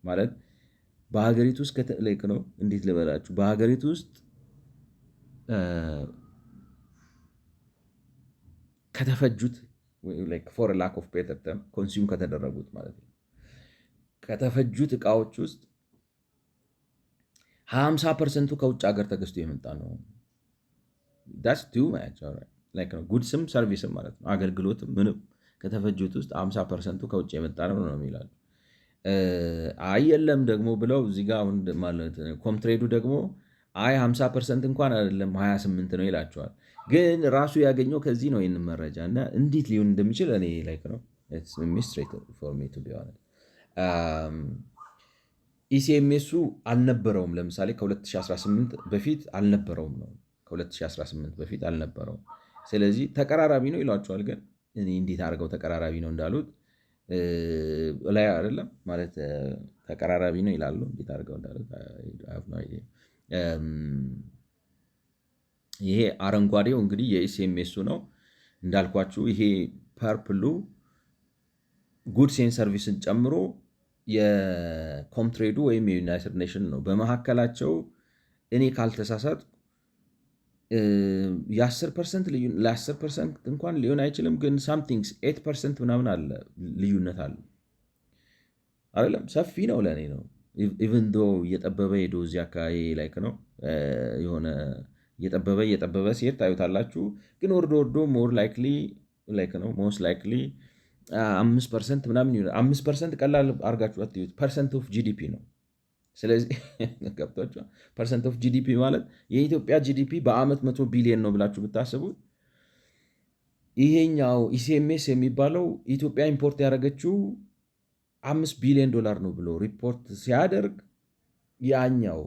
ማለት በሀገሪቱ ውስጥ ላይክ ነው እንዴት ልበላችሁ፣ በሀገሪቱ ውስጥ ከተፈጁት ፎር ላክ ኦፍ ቤተር ተርም ኮንሱም ከተደረጉት ማለት ነው ከተፈጁት እቃዎች ውስጥ 50% ከውጭ ሀገር ተገዝቶ የመጣ ነው። ጉድስም ሰርቪስም ማለት ነው፣ አገልግሎትም ምንም ከተፈጁት ውስጥ 50% ከውጭ የመጣ ነው ነው የሚላሉ። አይ የለም ደግሞ ብለው እዚህ ጋር ማለት ኮምትሬዱ ደግሞ አይ 50% እንኳን አይደለም 28 ነው ይላቸዋል። ግን ራሱ ያገኘው ከዚህ ነው ይህንን መረጃ እና እንዴት ሊሆን እንደሚችል እኔ ነው ኢሲኤምኤሱ አልነበረውም። ለምሳሌ ከ2018 በፊት አልነበረውም ነው ከ2018 በፊት አልነበረውም። ስለዚህ ተቀራራቢ ነው ይሏቸዋል። ግን እኔ እንዴት አድርገው ተቀራራቢ ነው እንዳሉት ላይ አይደለም ማለት ተቀራራቢ ነው ይላሉ። እንዴት አድርገው እንዳሉት ይሄ አረንጓዴው እንግዲህ የኢሲኤምኤሱ ነው እንዳልኳችሁ። ይሄ ፐርፕሉ ጉድስ ኤንድ ሰርቪስን ጨምሮ የኮምትሬዱ ወይም የዩናይትድ ኔሽን ነው። በመካከላቸው እኔ ካልተሳሳት ለ10% እንኳን ሊሆን አይችልም፣ ግን ሳምቲንግ 8% ምናምን አለ ልዩነት አለ አይደለም። ሰፊ ነው ለእኔ ነው። ኢቨን ዶ እየጠበበ ሄዶ እዚህ አካባቢ ላይክ ነው የሆነ እየጠበበ ሲሄድ ታዩታላችሁ። ግን ወርዶ ሞር ላይክሊ ላይክ ነው ሞስት ላይክሊ 5% ምናምን ይሆናል። 5% ቀላል አድርጋችሁ አትዩት፣ ፐርሰንት ኦፍ ጂዲፒ ነው። ስለዚህ ገብቷችኋል። ፐርሰንት ኦፍ ጂዲፒ ማለት የኢትዮጵያ ጂዲፒ በአመት 100 ቢሊዮን ነው ብላችሁ ብታስቡት ይሄኛው ኢሲኤምኤስ የሚባለው ኢትዮጵያ ኢምፖርት ያደረገችው $5 ቢሊዮን ነው ብሎ ሪፖርት ሲያደርግ ያኛው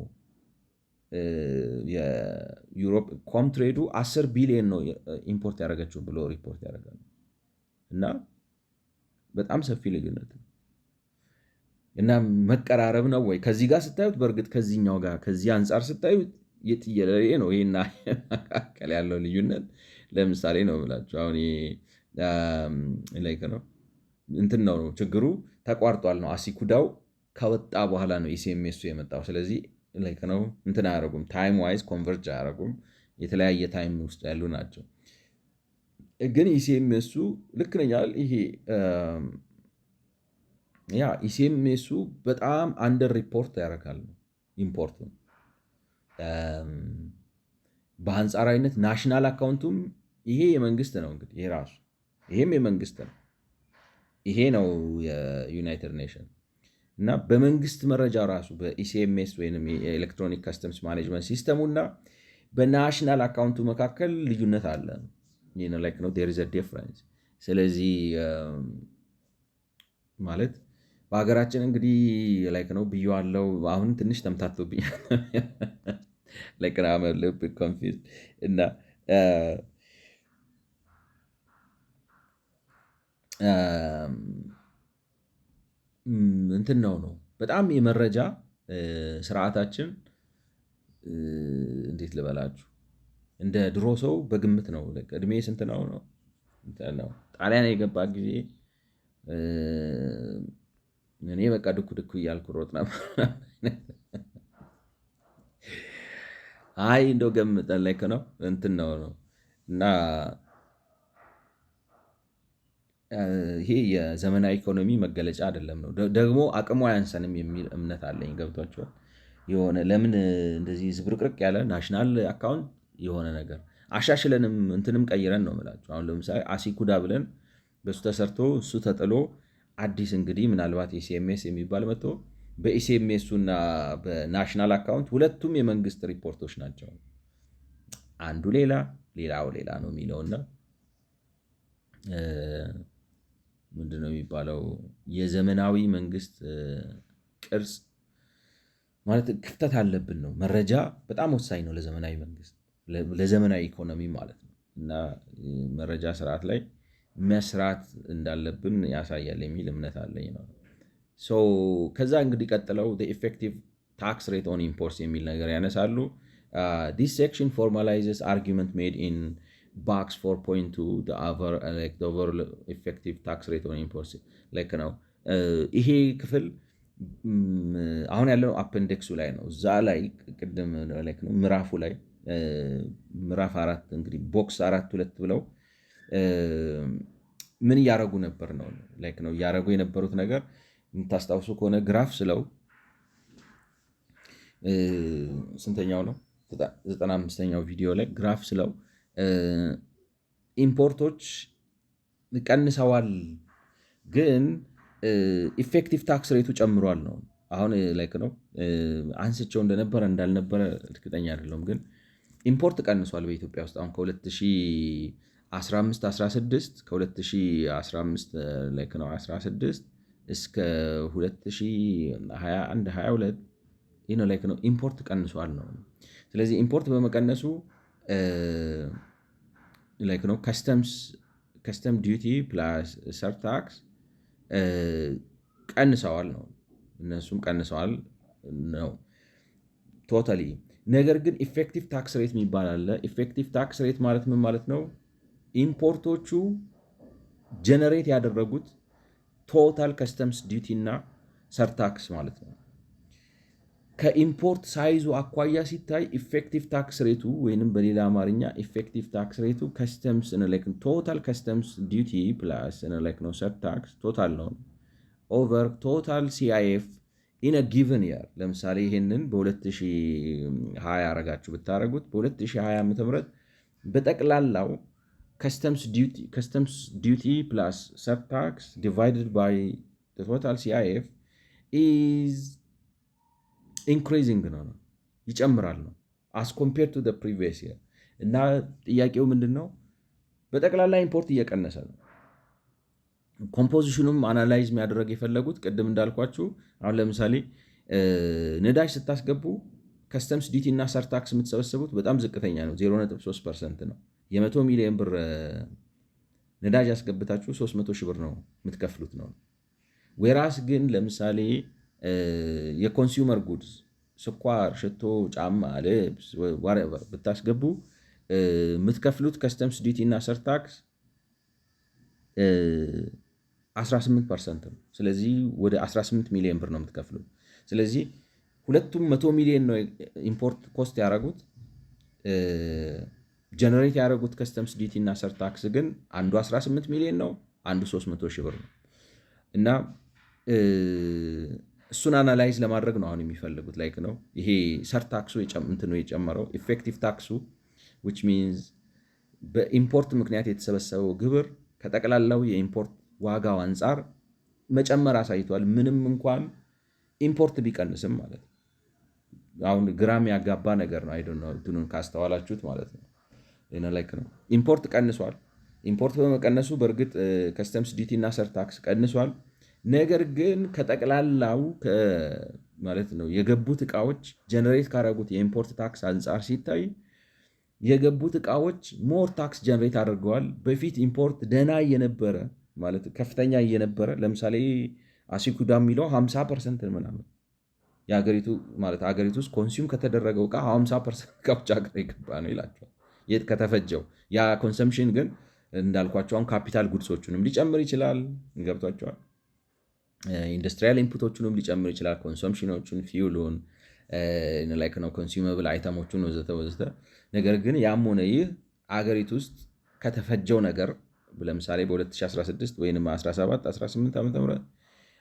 የዩሮፕ ኮምትሬዱ 10 ቢሊዮን ነው ኢምፖርት ያደረገችው ብሎ ሪፖርት ያደርጋል። እና በጣም ሰፊ ልዩነት ነው እና መቀራረብ ነው ወይ ከዚህ ጋር ስታዩት፣ በእርግጥ ከዚህኛው ጋር ከዚህ አንጻር ስታዩት የትየለሌ ነው። ይሄና መካከል ያለው ልዩነት ለምሳሌ ነው ብላችሁ አሁን ላይክ ነው እንትን ነው ችግሩ ተቋርጧል ነው። አሲኩዳው ከወጣ በኋላ ነው ኢሲኤምኤሱ የመጣው። ስለዚህ ላይክ ነው እንትን አያደርጉም፣ ታይም ዋይዝ ኮንቨርጅ አያደርጉም። የተለያየ ታይም ውስጥ ያሉ ናቸው። ግን ኢሲኤምኤሱ ልክ ነኛል። ይሄ ኢሲኤምኤሱ በጣም አንደር ሪፖርት ያደርጋል ነው ኢምፖርቱ። በአንጻራዊነት ናሽናል አካውንቱም ይሄ የመንግስት ነው እንግዲህ ይሄ ራሱ ይሄም የመንግስት ነው። ይሄ ነው የዩናይትድ ኔሽን እና በመንግስት መረጃ ራሱ በኢሲኤምኤስ ወይም የኤሌክትሮኒክ ከስተምስ ማኔጅመንት ሲስተሙ እና በናሽናል አካውንቱ መካከል ልዩነት አለ ነው ዴር ኢዝ አ ዲፍረንስ። ስለዚህ ማለት በሀገራችን እንግዲህ ላይክ ነው ብዬዋለሁ። አሁን ትንሽ ተምታቶብኛል ኮንፊውዝድ እና እንትን ነው በጣም የመረጃ ስርዓታችን እንዴት ልበላችሁ እንደ ድሮ ሰው በግምት ነው። እድሜ ስንት ነው ጣሊያን የገባ ጊዜ እኔ በቃ ድኩ እያልኩ ሮጥ ነበር። አይ እንደው ገምጠን ላይክ ነው እንትን ነው እና ይሄ የዘመናዊ ኢኮኖሚ መገለጫ አይደለም ነው። ደግሞ አቅሙ አያንሰንም የሚል እምነት አለኝ። ገብቷቸዋል። የሆነ ለምን እንደዚህ ዝብርቅርቅ ያለ ናሽናል አካውንት የሆነ ነገር አሻሽለንም እንትንም ቀይረን ነው የምላቸው። አሁን ለምሳሌ አሲኩዳ ብለን በሱ ተሰርቶ እሱ ተጥሎ አዲስ እንግዲህ ምናልባት ኢሲኤምኤስ የሚባል መጥቶ በኢሲኤምኤሱ እና በናሽናል አካውንት ሁለቱም የመንግስት ሪፖርቶች ናቸው። አንዱ ሌላው ሌላ ነው የሚለውና ምንድነው የሚባለው የዘመናዊ መንግስት ቅርጽ ማለት ክፍተት አለብን ነው። መረጃ በጣም ወሳኝ ነው ለዘመናዊ መንግስት ለዘመናዊ ኢኮኖሚ ማለት ነው። እና መረጃ ስርዓት ላይ መስራት እንዳለብን ያሳያል የሚል እምነት አለኝ ነው። ከዛ እንግዲህ ቀጥለው ኢፌክቲቭ ታክስ ሬት ኦን ኢምፖርትስ የሚል ነገር ያነሳሉ። ዲስ ሴክሽን ፎርማላይዝስ አርጊመንት ሜድ ኢን box 4.2 the overall effective tax rate on imports like ነው። ይሄ ክፍል አሁን ያለው አፔንዲክሱ ላይ ነው። እዛ ላይ ቅድም like ነው ምዕራፉ ላይ ምዕራፍ 4 እንግዲህ ቦክስ 4.2 ብለው ምን እያደረጉ ነበር ነው like ነው እያደረጉ የነበሩት ነገር የምታስታውሱ ከሆነ ግራፍ ስለው ስንተኛው ነው 95ኛው ቪዲዮ ላይ ግራፍ ስለው ኢምፖርቶች ቀንሰዋል ግን ኢፌክቲቭ ታክስ ሬቱ ጨምሯል ነው። አሁን ላይክ ነው አንስቸው እንደነበረ እንዳልነበረ እርግጠኛ አይደለሁም፣ ግን ኢምፖርት ቀንሷል በኢትዮጵያ ውስጥ አሁን ከ2015-16 ከ2015 ላይክ ነው 16 እስከ 2021-22 ይህ ነው ላይክ ነው ኢምፖርት ቀንሷል ነው። ስለዚህ ኢምፖርት በመቀነሱ ላይክ ነው ከስተም ዲዩቲ ፕላስ ሰርታክስ ቀንሰዋል ነው። እነሱም ቀንሰዋል ነው ቶታሊ። ነገር ግን ኢፌክቲቭ ታክስ ሬት የሚባል አለ። ኢፌክቲቭ ታክስ ሬት ማለት ምን ማለት ነው? ኢምፖርቶቹ ጀነሬት ያደረጉት ቶታል ከስተምስ ዲዩቲ እና ሰርታክስ ማለት ነው። ከኢምፖርት ሳይዙ አኳያ ሲታይ ኢፌክቲቭ ታክስ ሬቱ ወይንም በሌላ አማርኛ ኢፌክቲቭ ታክስ ሬቱ ከስተምስ ቶታል ከስተምስ ዲዩቲ ፕላስ ነው ሰርታክስ ቶታል ነው ኦቨር ቶታል ሲአይኤፍ ኢን ጊቨን የር። ለምሳሌ ይሄንን በ2020 አረጋችሁ ብታደረጉት በ2020 ዓ.ም በጠቅላላው ከስተምስ ዲዩቲ ፕላስ ሰርታክስ ዲቫይድድ ባይ ቶታል ሲአይኤፍ ኢዝ ኢንክሪዚንግ ነው ይጨምራል ነው አስ ኮምፔርድ ቱ ፕሪቪየስ የር። እና ጥያቄው ምንድን ነው? በጠቅላላ ኢምፖርት እየቀነሰ ነው። ኮምፖዚሽኑም አናላይዝ የሚያደረግ የፈለጉት ቅድም እንዳልኳችሁ አሁን ለምሳሌ ነዳጅ ስታስገቡ ከስተምስ ዲቲ እና ሰርታክስ የምትሰበስቡት በጣም ዝቅተኛ ነው፣ 0.3% ነው። የ100 ሚሊዮን ብር ነዳጅ ያስገብታችሁ 300 ሺህ ብር ነው የምትከፍሉት ነው። ዌራስ ግን ለምሳሌ የኮንሱመር ጉድስ ስኳር፣ ሽቶ፣ ጫማ፣ ልብስ ዋትኤቨር ብታስገቡ የምትከፍሉት ከስተምስ ዲቲ እና ሰርታክስ 18% ነው። ስለዚህ ወደ 18 ሚሊዮን ብር ነው የምትከፍሉት። ስለዚህ ሁለቱም 100 ሚሊዮን ነው ኢምፖርት ኮስት ያደረጉት። ጀነሬት ያደረጉት ከስተምስ ዲቲ እና ሰርታክስ ግን አንዱ 18 ሚሊዮን ነው፣ አንዱ 300 ሺህ ብር ነው። እና እሱን አናላይዝ ለማድረግ ነው አሁን የሚፈልጉት ላይክ ነው ይሄ ሰርታክሱ የጨመረው ኢፌክቲቭ ታክሱ which means በኢምፖርት ምክንያት የተሰበሰበው ግብር ከጠቅላላው የኢምፖርት ዋጋው አንጻር መጨመር አሳይቷል። ምንም እንኳን ኢምፖርት ቢቀንስም ማለት ነው። አሁን ግራም ያጋባ ነገር ነው። አይዶን ነው እንትኑን ካስተዋላችሁት ማለት ነው። ላይክ ነው ኢምፖርት ቀንሷል። ኢምፖርት በመቀነሱ በእርግጥ ከስተምስ ዲቲ እና ሰርታክስ ቀንሷል። ነገር ግን ከጠቅላላው ማለት ነው የገቡት እቃዎች ጀነሬት ካደረጉት የኢምፖርት ታክስ አንጻር ሲታይ የገቡት እቃዎች ሞር ታክስ ጀነሬት አድርገዋል። በፊት ኢምፖርት ደህና እየነበረ ማለት ከፍተኛ እየነበረ ለምሳሌ አሲኩዳ የሚለው 50% ምናምን የሀገሪቱ ማለት ሀገሪቱ ውስጥ ኮንሱም ከተደረገው እቃ 50% ከውጭ ሀገር የገባ ነው ይላቸዋል። የት ከተፈጀው ያ ኮንሰምሽን ግን እንዳልኳቸው አሁን ካፒታል ጉድሶቹንም ሊጨምር ይችላል። ገብቷቸዋል። ኢንዱስትሪያል ኢንፑቶቹንም ሊጨምር ይችላል። ኮንሰምሽኖቹን፣ ፊውሉን ላይክ ነው ኮንሱመብል አይተሞቹን ወዘተ ወዘተ። ነገር ግን ያም ሆነ ይህ አገሪቱ ውስጥ ከተፈጀው ነገር ለምሳሌ በ2016 ወይም 17-18 ዓ.ም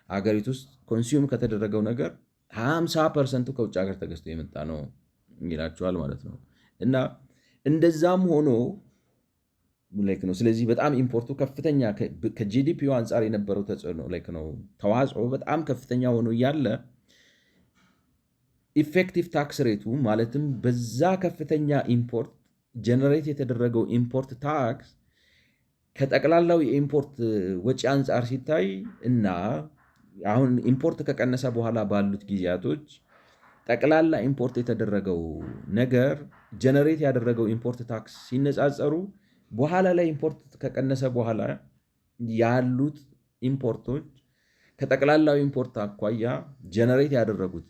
አገሪቱ ውስጥ ኮንሱም ከተደረገው ነገር 50% ከውጭ ሀገር ተገዝቶ የመጣ ነው ይላቸዋል ማለት ነው። እና እንደዛም ሆኖ ላይክ ነው ስለዚህ በጣም ኢምፖርቱ ከፍተኛ ከጂዲፒው አንጻር የነበረው ተጽዕኖ ላይክ ነው ተዋጽኦ በጣም ከፍተኛ ሆኖ እያለ ኢፌክቲቭ ታክስ ሬቱ ማለትም በዛ ከፍተኛ ኢምፖርት ጀነሬት የተደረገው ኢምፖርት ታክስ ከጠቅላላው የኢምፖርት ወጪ አንጻር ሲታይ እና አሁን ኢምፖርት ከቀነሰ በኋላ ባሉት ጊዜያቶች ጠቅላላ ኢምፖርት የተደረገው ነገር ጀነሬት ያደረገው ኢምፖርት ታክስ ሲነጻጸሩ በኋላ ላይ ኢምፖርት ከቀነሰ በኋላ ያሉት ኢምፖርቶች ከጠቅላላው ኢምፖርት አኳያ ጀነሬት ያደረጉት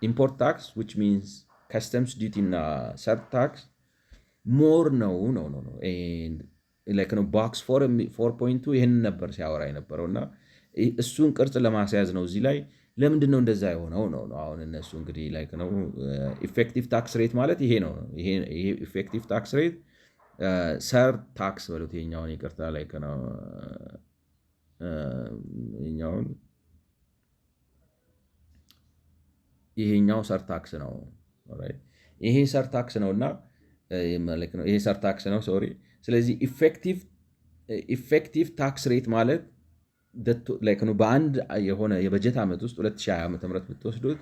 ኢምፖርት ታክስ which means customs duty እና ሰርታክስ ሞር ነው ቦክስ 4.2 ይህንን ነበር ሲያወራ የነበረው እና እሱን ቅርጽ ለማስያዝ ነው እዚህ ላይ ለምንድን ነው እንደዛ የሆነው ነው። አሁን እነሱ እንግዲህ ላይክ ነው ኢፌክቲቭ ታክስ ሬት ማለት ይሄ ነው። ይሄ ኢፌክቲቭ ታክስ ሬት ሰር ታክስ በሉት የኛውን ይቅርታ ላይክ ነው የኛውን ይሄኛው ሰርታክስ ነው። ይሄ ሰርታክስ ነው እና ይሄ ሰርታክስ ነው ሶሪ። ስለዚህ ኢፌክቲቭ ታክስ ሬት ማለት በአንድ የሆነ የበጀት ዓመት ውስጥ 2020 ዓ.ም ብትወስዱት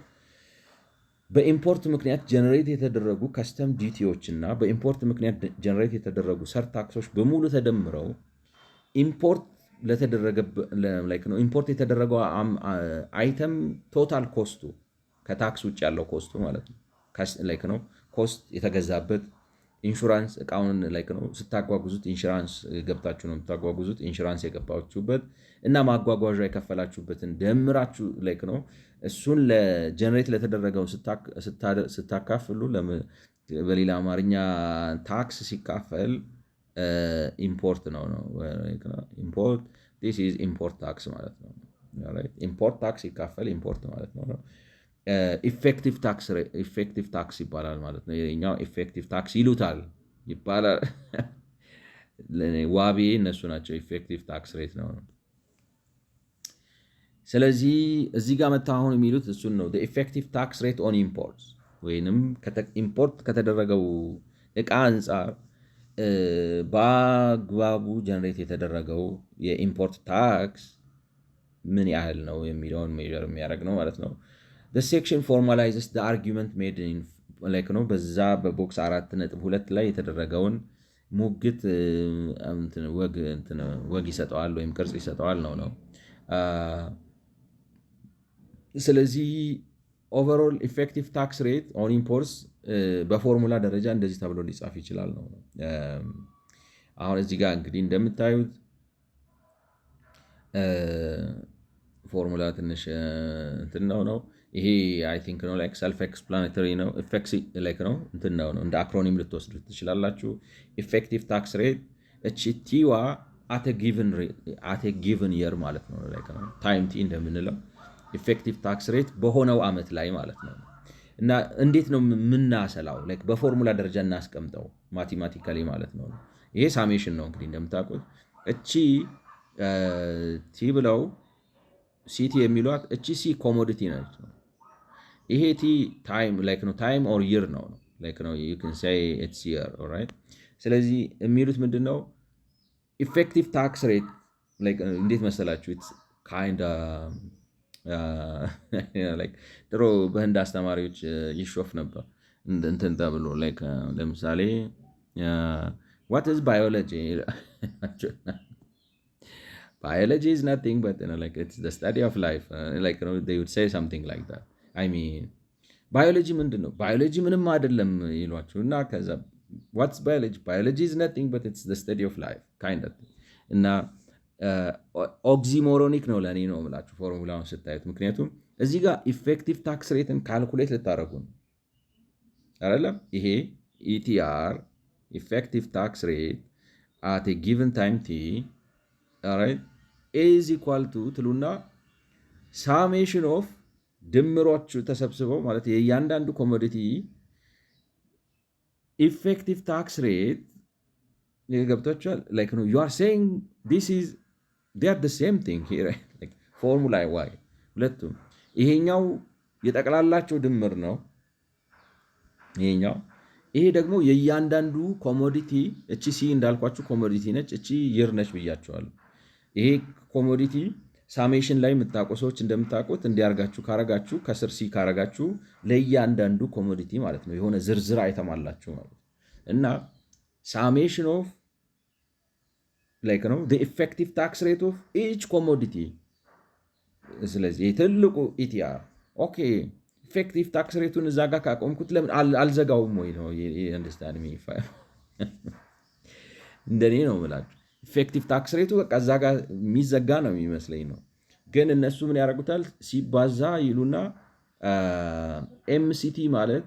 በኢምፖርት ምክንያት ጀነሬት የተደረጉ ከስተም ዲቲዎች እና በኢምፖርት ምክንያት ጀነሬት የተደረጉ ሰርታክሶች በሙሉ ተደምረው ኢምፖርት የተደረገው አይተም ቶታል ኮስቱ ከታክስ ውጭ ያለው ኮስቱ ማለት ነው። ኮስት የተገዛበት ኢንሹራንስ እቃውን ስታጓጉዙት ኢንሹራንስ ገብታችሁ ነው የምታጓጉዙት። ኢንሹራንስ የገባችሁበት እና ማጓጓዣ የከፈላችሁበትን ደምራችሁ ነው እሱን ለጀነሬት ለተደረገው ስታካፍሉ፣ በሌላ አማርኛ ታክስ ሲካፈል ኢምፖርት ነው ኢምፖርት ኢምፖርት ታክስ ማለት ነው። ኢምፖርት ታክስ ሲካፈል ኢምፖርት ማለት ነው። ኢፌክቲቭ ታክስ ይባላል ማለት ነው። የኛው ኢፌክቲቭ ታክስ ይሉታል ይባላል። ዋቢ እነሱ ናቸው። ኢፌክቲቭ ታክስ ሬት ነው። ስለዚህ እዚህ ጋር መታ አሁን የሚሉት እሱን ነው። ኢፌክቲቭ ታክስ ሬት ኦን ኢምፖርትስ ወይንም ኢምፖርት ከተደረገው እቃ አንጻር በአግባቡ ጀነሬት የተደረገው የኢምፖርት ታክስ ምን ያህል ነው የሚለውን ሜዥር የሚያደርግ ነው ማለት ነው። the section formalizes the argument made in ነው በዛ በቦክስ 4.2 ላይ የተደረገውን ሙግት ወግ ይሰጠዋል ወይም ቅርጽ ይሰጠዋል ነው። ስለዚህ ኦቨርኦል ኢፌክቲቭ ታክስ ሬት ኦን ኢምፖርትስ በፎርሙላ ደረጃ እንደዚህ ተብሎ ሊጻፍ ይችላል ነው። አሁን እዚህ ጋር እንግዲህ እንደምታዩት ፎርሙላ ትንሽ እንትን ነው። ይሄ አይ ቲንክ ነው ላይክ ሰልፍ ኤክስፕላኔተሪ ነው። ነው እንትን ነው እንደ አክሮኒም ልትወስዱት ትችላላችሁ። ኢፌክቲቭ ታክስ ሬት እቺ ቲዋ አት ጊቨን የር ማለት ነው። ነው ታይም ቲ እንደምንለው ኢፌክቲቭ ታክስ ሬት በሆነው ዓመት ላይ ማለት ነው። እና እንዴት ነው የምናሰላው? በፎርሙላ ደረጃ እናስቀምጠው ማቴማቲካሊ ማለት ነው። ይሄ ሳሜሽን ነው እንግዲህ እንደምታውቁት። እቺ ቲ ብለው ሲቲ የሚሏት እቺ ሲ ኮሞዲቲ ነች። ይሄ ቲ ታይም ነው ታይም ኦር ይር ነው ነው you can say it's year alright። ስለዚህ የሚሉት ምንድነው ኢፌክቲቭ ታክስ ሬት እንዴት መሰላችሁ? it's kind ጥሩ በህንድ አስተማሪዎች ይሾፍ ነበር እንትን ተብሎ ለምሳሌ what is biology? Biology is nothing but it's the study of life. They would say something like that. I mean biology ምንድን ነው? biology ምንም አይደለም ይሏችሁ እና ከዛ what's biology? Biology is nothing but it's the study of life kind of thing። እና ኦክሲሞሮኒክ ነው ለእኔ ነው የምላችሁ ፎርሙላውን ስታዩት። ምክንያቱም እዚህ ጋር ኢፌክቲቭ ታክስ ሬትን ካልኩሌት ልታደረጉ ነው አይደለም። ይሄ ኢቲአር ኢፌክቲቭ ታክስ ሬት አት ጊቨን ታይም ቲ ኢዝ ኢኳል ቱ ትሉና ሳሜሽን ኦፍ ድምሮቹ ተሰብስበው ማለት የእያንዳንዱ ኮሞዲቲ ኢፌክቲቭ ታክስ ሬት ገብቷችኋል። you are saying this is they are the same thing here ፎርሙላ ዋይ ሁለቱም ይሄኛው የጠቅላላቸው ድምር ነው ይሄኛው። ይሄ ደግሞ የእያንዳንዱ ኮሞዲቲ እቺ ሲ እንዳልኳችሁ ኮሞዲቲ ነች፣ እቺ ይር ነች ብያችኋለሁ። ይሄ ኮሞዲቲ ሳሜሽን ላይ የምታውቁ ሰዎች እንደምታውቁት እንዲያርጋችሁ ካረጋችሁ ከስር ሲ ካረጋችሁ ለእያንዳንዱ ኮሞዲቲ ማለት ነው የሆነ ዝርዝር አይተማላችሁ ማለት እና ሳሜሽን ኦፍ ነው the effective tax rate of each commodity። ስለዚህ ትልቁ ኢቲአር ኦኬ ኢፌክቲቭ ታክስ ሬቱን እዛ ጋር ካቆምኩት ለምን አልዘጋውም ወይ ነው አንደርስታንድ ሚ እንደኔ ነው የምላችሁ። ኢፌክቲቭ ታክስ ሬቱ በቃ እዛ ጋር የሚዘጋ ነው የሚመስለኝ ነው። ግን እነሱ ምን ያደርጉታል ሲባዛ ይሉና ኤምሲቲ ማለት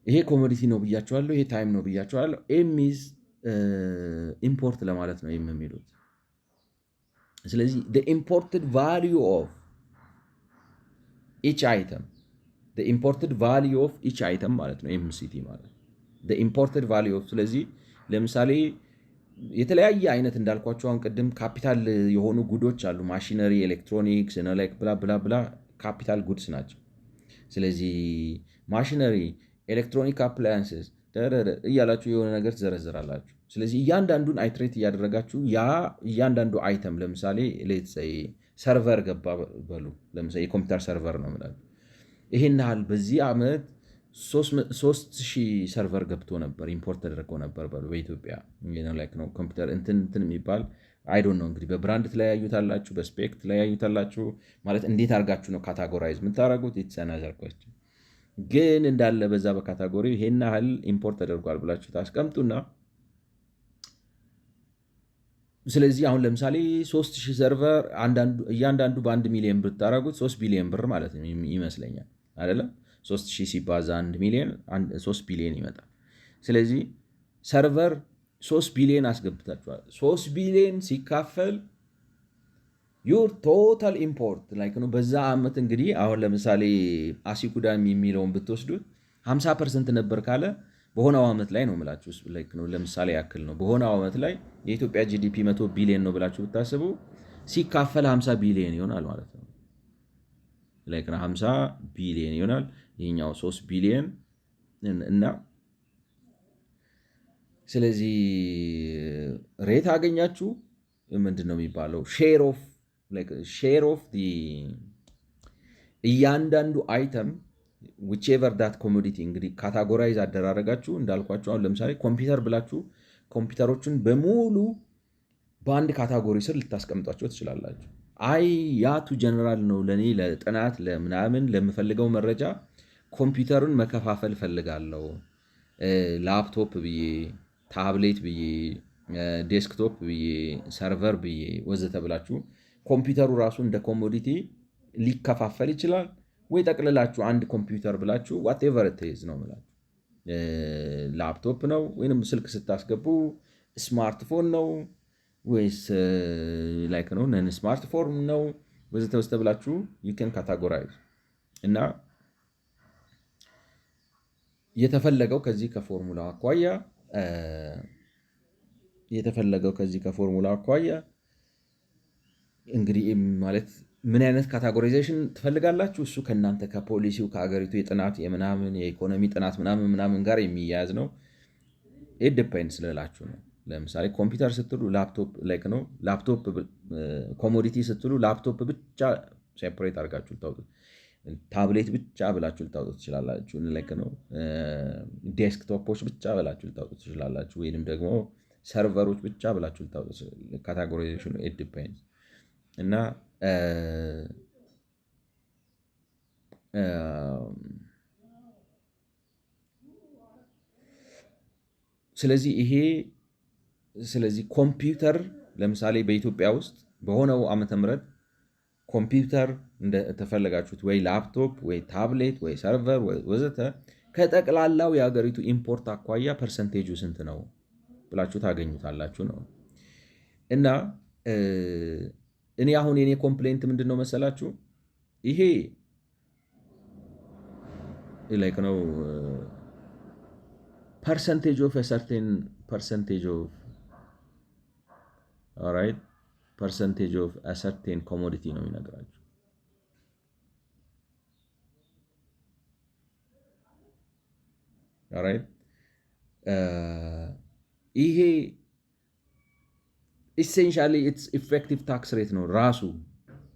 ይሄ ኮሞዲቲ ነው ብያቸዋለሁ፣ ይሄ ታይም ነው ብያቸዋለሁ። ኤሚዝ ኢምፖርት ለማለት ነው የሚሉት። ስለዚህ the imported value of each item the imported value of each item ማለት ነው ኤምሲቲ ማለት the imported value of። ስለዚህ ለምሳሌ የተለያየ አይነት እንዳልኳቸው አሁን ቅድም ካፒታል የሆኑ ጉዶች አሉ። ማሽነሪ፣ ኤሌክትሮኒክስ ላይክ ብላ ብላ ብላ ካፒታል ጉድስ ናቸው። ስለዚህ ማሽነሪ፣ ኤሌክትሮኒክ አፕላያንስስ እያላችሁ የሆነ ነገር ትዘረዝራላችሁ። ስለዚህ እያንዳንዱን አይትሬት እያደረጋችሁ ያ እያንዳንዱ አይተም ለምሳሌ ሰርቨር ገባ በሉ። ለምሳሌ የኮምፒውተር ሰርቨር ነው የምላችሁ። ይሄን ያህል በዚህ ዓመት 3000 ሰርቨር ገብቶ ነበር፣ ኢምፖርት ተደርጎ ነበር በሉ በኢትዮጵያ ነው። ኮምፒውተር እንትን የሚባል አይዶን ነው እንግዲህ በብራንድ ትለያዩታላችሁ፣ በስፔክ ትለያዩታላችሁ። ማለት እንዴት አድርጋችሁ ነው ካታጎራይዝ የምታደርጉት? የተሰናዘርኳች ግን እንዳለ በዛ በካታጎሪ ይሄን ያህል ኢምፖርት ተደርጓል ብላችሁ ታስቀምጡና ስለዚህ አሁን ለምሳሌ 3000 ሰርቨር እያንዳንዱ በ1 ሚሊዮን ብር ታደርጉት 3 ቢሊዮን ብር ማለት ነው ይመስለኛል አይደለም? 3000 ሲባዛ 1 ሚሊዮን 3 ቢሊዮን ይመጣል። ስለዚህ ሰርቨር 3 ቢሊዮን አስገብታችኋል። 3 ቢሊዮን ሲካፈል ዩር ቶታል ኢምፖርት ላይክ ነው። በዛ ዓመት እንግዲህ አሁን ለምሳሌ አሲኩዳም የሚለውን ብትወስዱት 50% ነበር ካለ በሆነው ዓመት ላይ ነው የምላችሁ። ላይክ ነው ለምሳሌ ያክል ነው በሆነው ዓመት ላይ የኢትዮጵያ ጂዲፒ 100 ቢሊዮን ነው ብላችሁ ብታስቡ ሲካፈል 50 ቢሊዮን ይሆናል ማለት ነው። ላይክ ነው 50 ቢሊዮን ይሆናል። ይሄኛው 3 ቢሊዮን እና ስለዚህ ሬት አገኛችሁ። ምንድን ነው የሚባለው? ሼር ኦፍ እያንዳንዱ አይተም ዊቼቨር ዳት ኮሞዲቲ እንግዲህ ካታጎራይዝ አደራረጋችሁ እንዳልኳችሁ። አሁን ለምሳሌ ኮምፒውተር ብላችሁ ኮምፒውተሮችን በሙሉ በአንድ ካታጎሪ ስር ልታስቀምጧቸው ትችላላችሁ። አይ ያቱ ጀነራል ነው ለእኔ ለጥናት ለምናምን ለምፈልገው መረጃ ኮምፒውተሩን መከፋፈል ፈልጋለሁ፣ ላፕቶፕ ብዬ፣ ታብሌት ብዬ፣ ዴስክቶፕ ብዬ፣ ሰርቨር ብዬ ወዘተ ብላችሁ ኮምፒውተሩ ራሱ እንደ ኮሞዲቲ ሊከፋፈል ይችላል። ወይ ጠቅልላችሁ አንድ ኮምፒውተር ብላችሁ ዋቴቨር ቴዝ ነው ምላችሁ ላፕቶፕ ነው ወይም ስልክ ስታስገቡ ስማርትፎን ነው ወይስ ላይክ ነው ነን ስማርትፎን ነው ወዘተ ወዘተ ብላችሁ ይከን ካታጎራይዝ እና የተፈለገው ከዚህ ከፎርሙላ አኳያ እንግዲህ ማለት ምን አይነት ካታጎራይዜሽን ትፈልጋላችሁ? እሱ ከእናንተ ከፖሊሲው ከአገሪቱ የጥናት የምናምን የኢኮኖሚ ጥናት ምናምን ጋር የሚያያዝ ነው። ኢት ዲፔንድስ ልላችሁ ነው። ለምሳሌ ኮምፒውተር ስትሉ ላፕቶፕ ላይክ ነው። ላፕቶፕ ኮሞዲቲ ስትሉ ላፕቶፕ ብቻ ሴፐሬት አድርጋችሁ ልታውጡት፣ ታብሌት ብቻ ብላችሁ ልታውጡት ትችላላችሁ። ላይክ ነው ዴስክቶፖች ብቻ ብላችሁ ልታውጡት ትችላላችሁ። ወይንም ደግሞ ሰርቨሮች ብቻ ብላችሁ ልታውጡት። ካታጎራይዜሽኑ ኢት ዲፔንድስ እና ስለዚህ ኮምፒውተር ለምሳሌ በኢትዮጵያ ውስጥ በሆነው ዓመተ ምህረት ኮምፒውተር እንደተፈለጋችሁት ወይ ላፕቶፕ ወይ ታብሌት ወይ ሰርቨር ወዘተ ከጠቅላላው የሀገሪቱ ኢምፖርት አኳያ ፐርሰንቴጁ ስንት ነው ብላችሁ ታገኙታላችሁ ነው። እና እኔ አሁን የኔ ኮምፕሌንት ምንድን ነው መሰላችሁ? ይሄ ላይክ ነው ፐርሰንቴጅ ኦፍ ሰርቴን ፐርሰንቴጅ ኦፍ ኦራይት ፐርሰንቴጅ ኦፍ ሰርቴን ኮሞዲቲ ነው የሚነግራችሁ። ኦራይት ይሄ ኢሴንሻሊ ኢትስ ኢፌክቲቭ ታክስ ሬት ነው ራሱ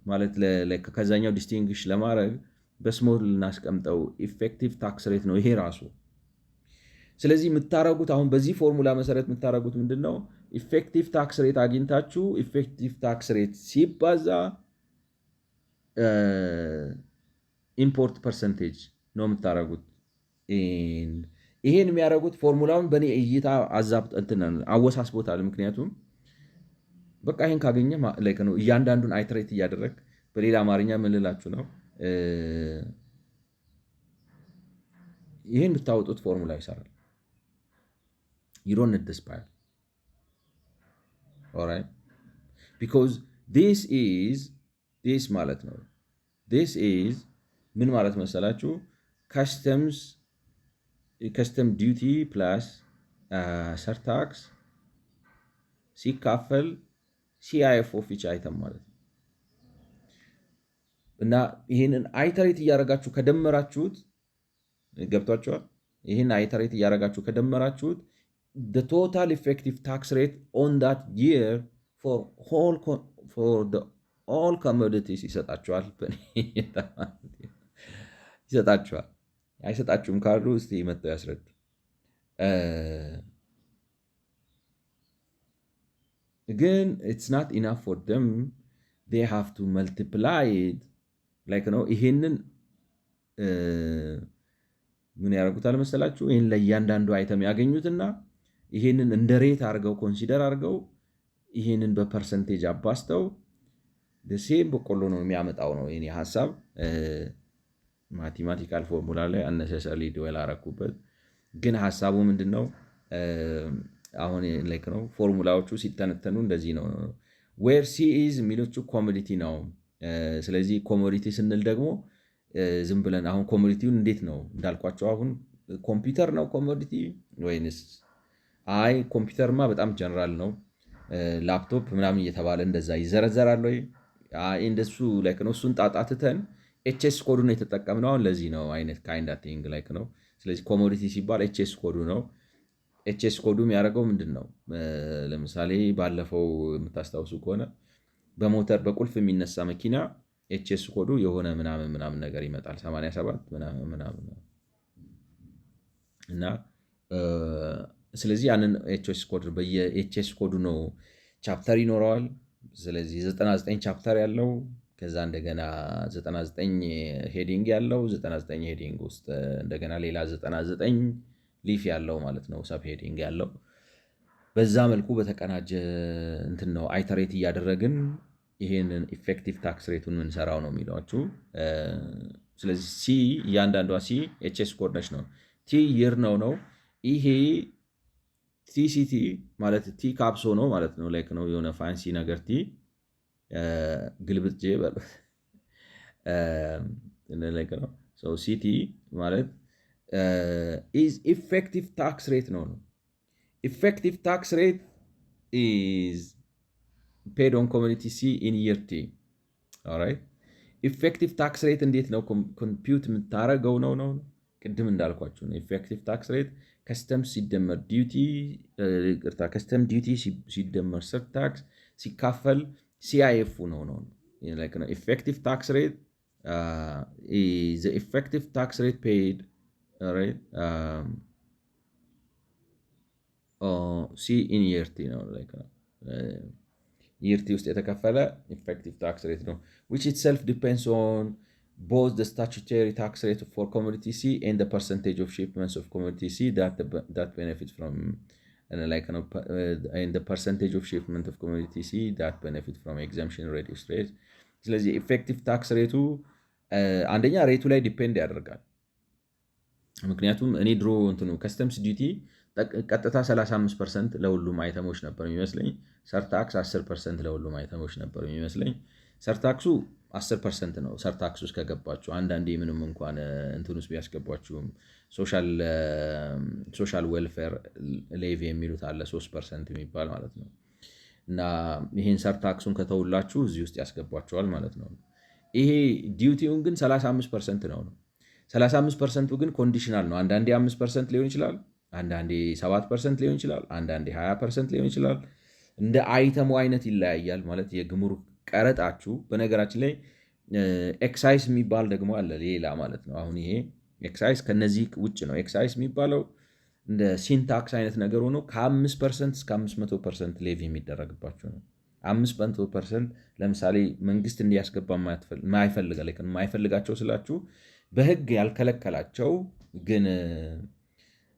ማለት ከዛኛው ዲስቲንግሽ ለማድረግ በስሞል ልናስቀምጠው ኢፌክቲቭ ታክስ ሬት ነው ይሄ ራሱ። ስለዚህ የምታረጉት አሁን በዚህ ፎርሙላ መሰረት የምታረጉት ምንድን ነው? ኢፌክቲቭ ታክስ ሬት አግኝታችሁ ኢፌክቲቭ ታክስ ሬት ሲባዛ ኢምፖርት ፐርሰንቴጅ ነው የምታረጉት። ይሄን የሚያደርጉት ፎርሙላውን በእኔ እይታ አወሳስቦታል። ምክንያቱም በቃ ይሄን ካገኘ ላይክ ነው እያንዳንዱን አይትሬት እያደረግ በሌላ አማርኛ ምን ልላችሁ ነው ይሄን ብታወጡት ፎርሙላ ይሰራል። you don't need this pile, all right, because this ማለት ነው this is ምን ማለት መሰላችሁ custom duty plus surtax ሲካፈል ሲአይኤፍ ኦፍ ኢች አይተም ማለት ነው። እና ይህንን አይተሬት እያደረጋችሁ ከደመራችሁት ገብቷቸዋል። ይህን አይተሬት እያደረጋችሁ ከደመራችሁት the total effective tax rate on that year for all commodities ይሰጣችኋል። ይሰጣችኋል። አይሰጣችሁም ካሉ እስቲ መጥተው ያስረዱ። ግን it's not enough for them, they have to multiply it like ነው። ይሄንን ምን ያደርጉታል መሰላችሁ? ይህን ለእያንዳንዱ አይተም ያገኙትና ይሄንን እንደ ሬት አድርገው ኮንሲደር አድርገው ይሄንን በፐርሰንቴጅ አባስተው ሴም በቆሎ ነው የሚያመጣው ነው የኔ ሀሳብ። ማቴማቲካል ፎርሙላ ላይ አነሰሰሪ ድዌል አረኩበት። ግን ሀሳቡ ምንድን ነው? አሁን ላይክ ነው ፎርሙላዎቹ ሲተነተኑ እንደዚህ ነው። ዌር ሲ ኢዝ የሚሎቹ ኮሞዲቲ ነው። ስለዚህ ኮሞዲቲ ስንል ደግሞ ዝም ብለን አሁን ኮሞዲቲውን እንዴት ነው እንዳልኳቸው፣ አሁን ኮምፒውተር ነው ኮሞዲቲ ወይንስ? አይ ኮምፒውተርማ በጣም ጀነራል ነው፣ ላፕቶፕ ምናምን እየተባለ እንደዛ ይዘረዘራል ወይ? እንደሱ ላይክ ነው። እሱን ጣጣትተን ኤችኤስ ኮዱ ነው የተጠቀምነው። አሁን ለዚህ ነው አይነት ካይንድ ቲንግ ላይክ ነው። ስለዚህ ኮሞዲቲ ሲባል ኤችኤስ ኮዱ ነው። ኤችኤስ ኮዱ የሚያደርገው ምንድን ነው? ለምሳሌ ባለፈው የምታስታውሱ ከሆነ በሞተር በቁልፍ የሚነሳ መኪና ኤችኤስ ኮዱ የሆነ ምናምን ነገር ይመጣል 87 ምናምን እና ስለዚህ ያንን ኤችኤስ ኮድ በየኤችኤስ ኮዱ ነው ቻፕተር ይኖረዋል። ስለዚህ 99 ቻፕተር ያለው ከዛ እንደገና 99 ሄዲንግ ያለው 99 ሄዲንግ ውስጥ እንደገና ሌላ 99 ሊፍ ያለው ማለት ነው፣ ሰብ ሄዲንግ ያለው። በዛ መልኩ በተቀናጀ እንትን ነው አይተሬት እያደረግን ይሄንን ኢፌክቲቭ ታክስ ሬቱን ምንሰራው ነው የሚሏችሁ። ስለዚህ ሲ እያንዳንዷ ሲ ኤችኤስ ኮድ ነች ነው። ቲ ይር ነው ይሄ ቲሲቲ ማለት ቲ ካፕሶ ነው ማለት ነው። ላይክ ነው የሆነ ፋንሲ ነገር ቲ ግልብጥ ጄ በሉት ላይክ ነው። ሲቲ ማለት ኢዝ ኢፌክቲቭ ታክስ ሬት ነው። ኢፌክቲቭ ታክስ ሬት ኢዝ ፔድ ኦን ኮሚኒቲ ሲ ኢን ይር ቲ። ኦልራይት ኢፌክቲቭ ታክስ ሬት እንዴት ነው ኮምፒውት የምታደርገው ነው። ቅድም እንዳልኳችሁ ነው። ኢፌክቲቭ ታክስ ሬት ከስተም ሲደመር ዲዩቲ ከስተም ዲዩቲ ሲደመር ሰር ታክስ ሲካፈል ሲአይኤፍ ነው። ኢፌክቲቭ ታክስ ሬት ዘ ኢፌክቲቭ ታክስ ሬት ፔይድ ሲ ኢን ይር ቲ ነው። ይር ቲ ውስጥ የተከፈለ ኢፌክቲቭ ታክስ ሬት ነው which itself depends on both the statutory tax rate for commodity C and the percentage of shipments of commodity C that benefit from and the percentage of shipment of commodity C that benefit from exemption reduced rate. ስለዚህ ኢፌክቲቭ ታክስ ሬቱ አንደኛ ሬቱ ላይ ዲፔንድ ያደርጋል። ምክንያቱም እኔ ድሮ እንትኑ ከስተምስ ዲዩቲ ቀጥታ 35% ለሁሉም አይተሞች ነበር የሚመስለኝ። ሰርታክስ 10% ለሁሉም አይተሞች ነበር የሚመስለኝ። ሰርታክሱ 10% ነው። ሰርታክስ ውስጥ ከገባችሁ አንዳንዴ ምንም እንኳን እንትን ውስጥ ቢያስገባችሁም ሶሻል ዌልፌር ሌቪ የሚሉት አለ 3% የሚባል ማለት ነው። እና ይህን ሰርታክሱን ከተውላችሁ እዚህ ውስጥ ያስገባችኋል ማለት ነው። ይሄ ዲዩቲውን ግን 35% ነው። 35%ቱ ግን ኮንዲሽናል ነው። አንዳንዴ 5% ሊሆን ይችላል፣ አንዳንዴ 7% ሊሆን ይችላል፣ አንዳንዴ 20% ሊሆን ይችላል። እንደ አይተሙ አይነት ይለያያል ማለት የግሙሩክ ቀረጣችሁ። በነገራችን ላይ ኤክሳይስ የሚባል ደግሞ አለ ሌላ ማለት ነው። አሁን ይሄ ኤክሳይስ ከነዚህ ውጭ ነው። ኤክሳይስ የሚባለው እንደ ሲንታክስ አይነት ነገር ሆኖ ከ5% እስከ 500% ሌቪ የሚደረግባቸው ነው። 500% ለምሳሌ መንግስት እንዲያስገባ የማይፈልጋቸው ስላችሁ በህግ ያልከለከላቸው ግን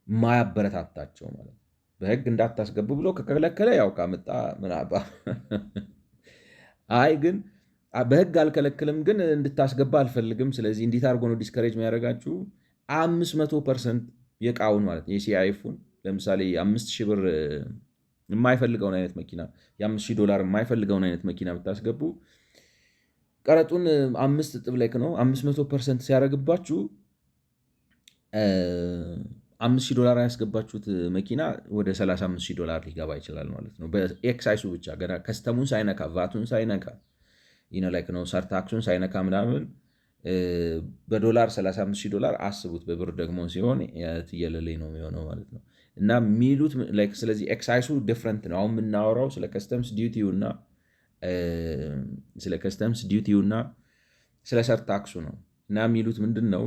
ማያበረታታቸው ማለት ነው። በህግ እንዳታስገቡ ብሎ ከከለከለ ያው ካመጣ ምናባ አይ ግን በህግ አልከለክልም ግን እንድታስገባ አልፈልግም። ስለዚህ እንዴት አድርጎ ነው ዲስከሬጅ የሚያደርጋችሁ? 500% የእቃውን ማለት ነው የሲአይኤፉን ለምሳሌ 5000 ብር የማይፈልገውን አይነት መኪና $5000 የማይፈልገውን አይነት መኪና ብታስገቡ ቀረጡን 5 እጥፍ ላይ ነው 500% ሲያደርግባችሁ $5,000 ያስገባችሁት መኪና ወደ $35,000 ሊገባ ይችላል ማለት ነው። በኤክሳይሱ ብቻ ገና ከስተሙን ሳይነካ ቫቱን ሳይነካ ነው ሰርታክሱን ሳይነካ ምናምን በዶላር $35,000 አስቡት። በብር ደግሞ ሲሆን የትየለሌ ነው የሚሆነው ማለት ነው። እና የሚሉት ስለዚህ ኤክሳይሱ ዲፍረንት ነው። አሁን የምናወራው ስለ ከስተምስ ዲዩቲው እና ስለ ሰርታክሱ ነው። እና የሚሉት ምንድን ነው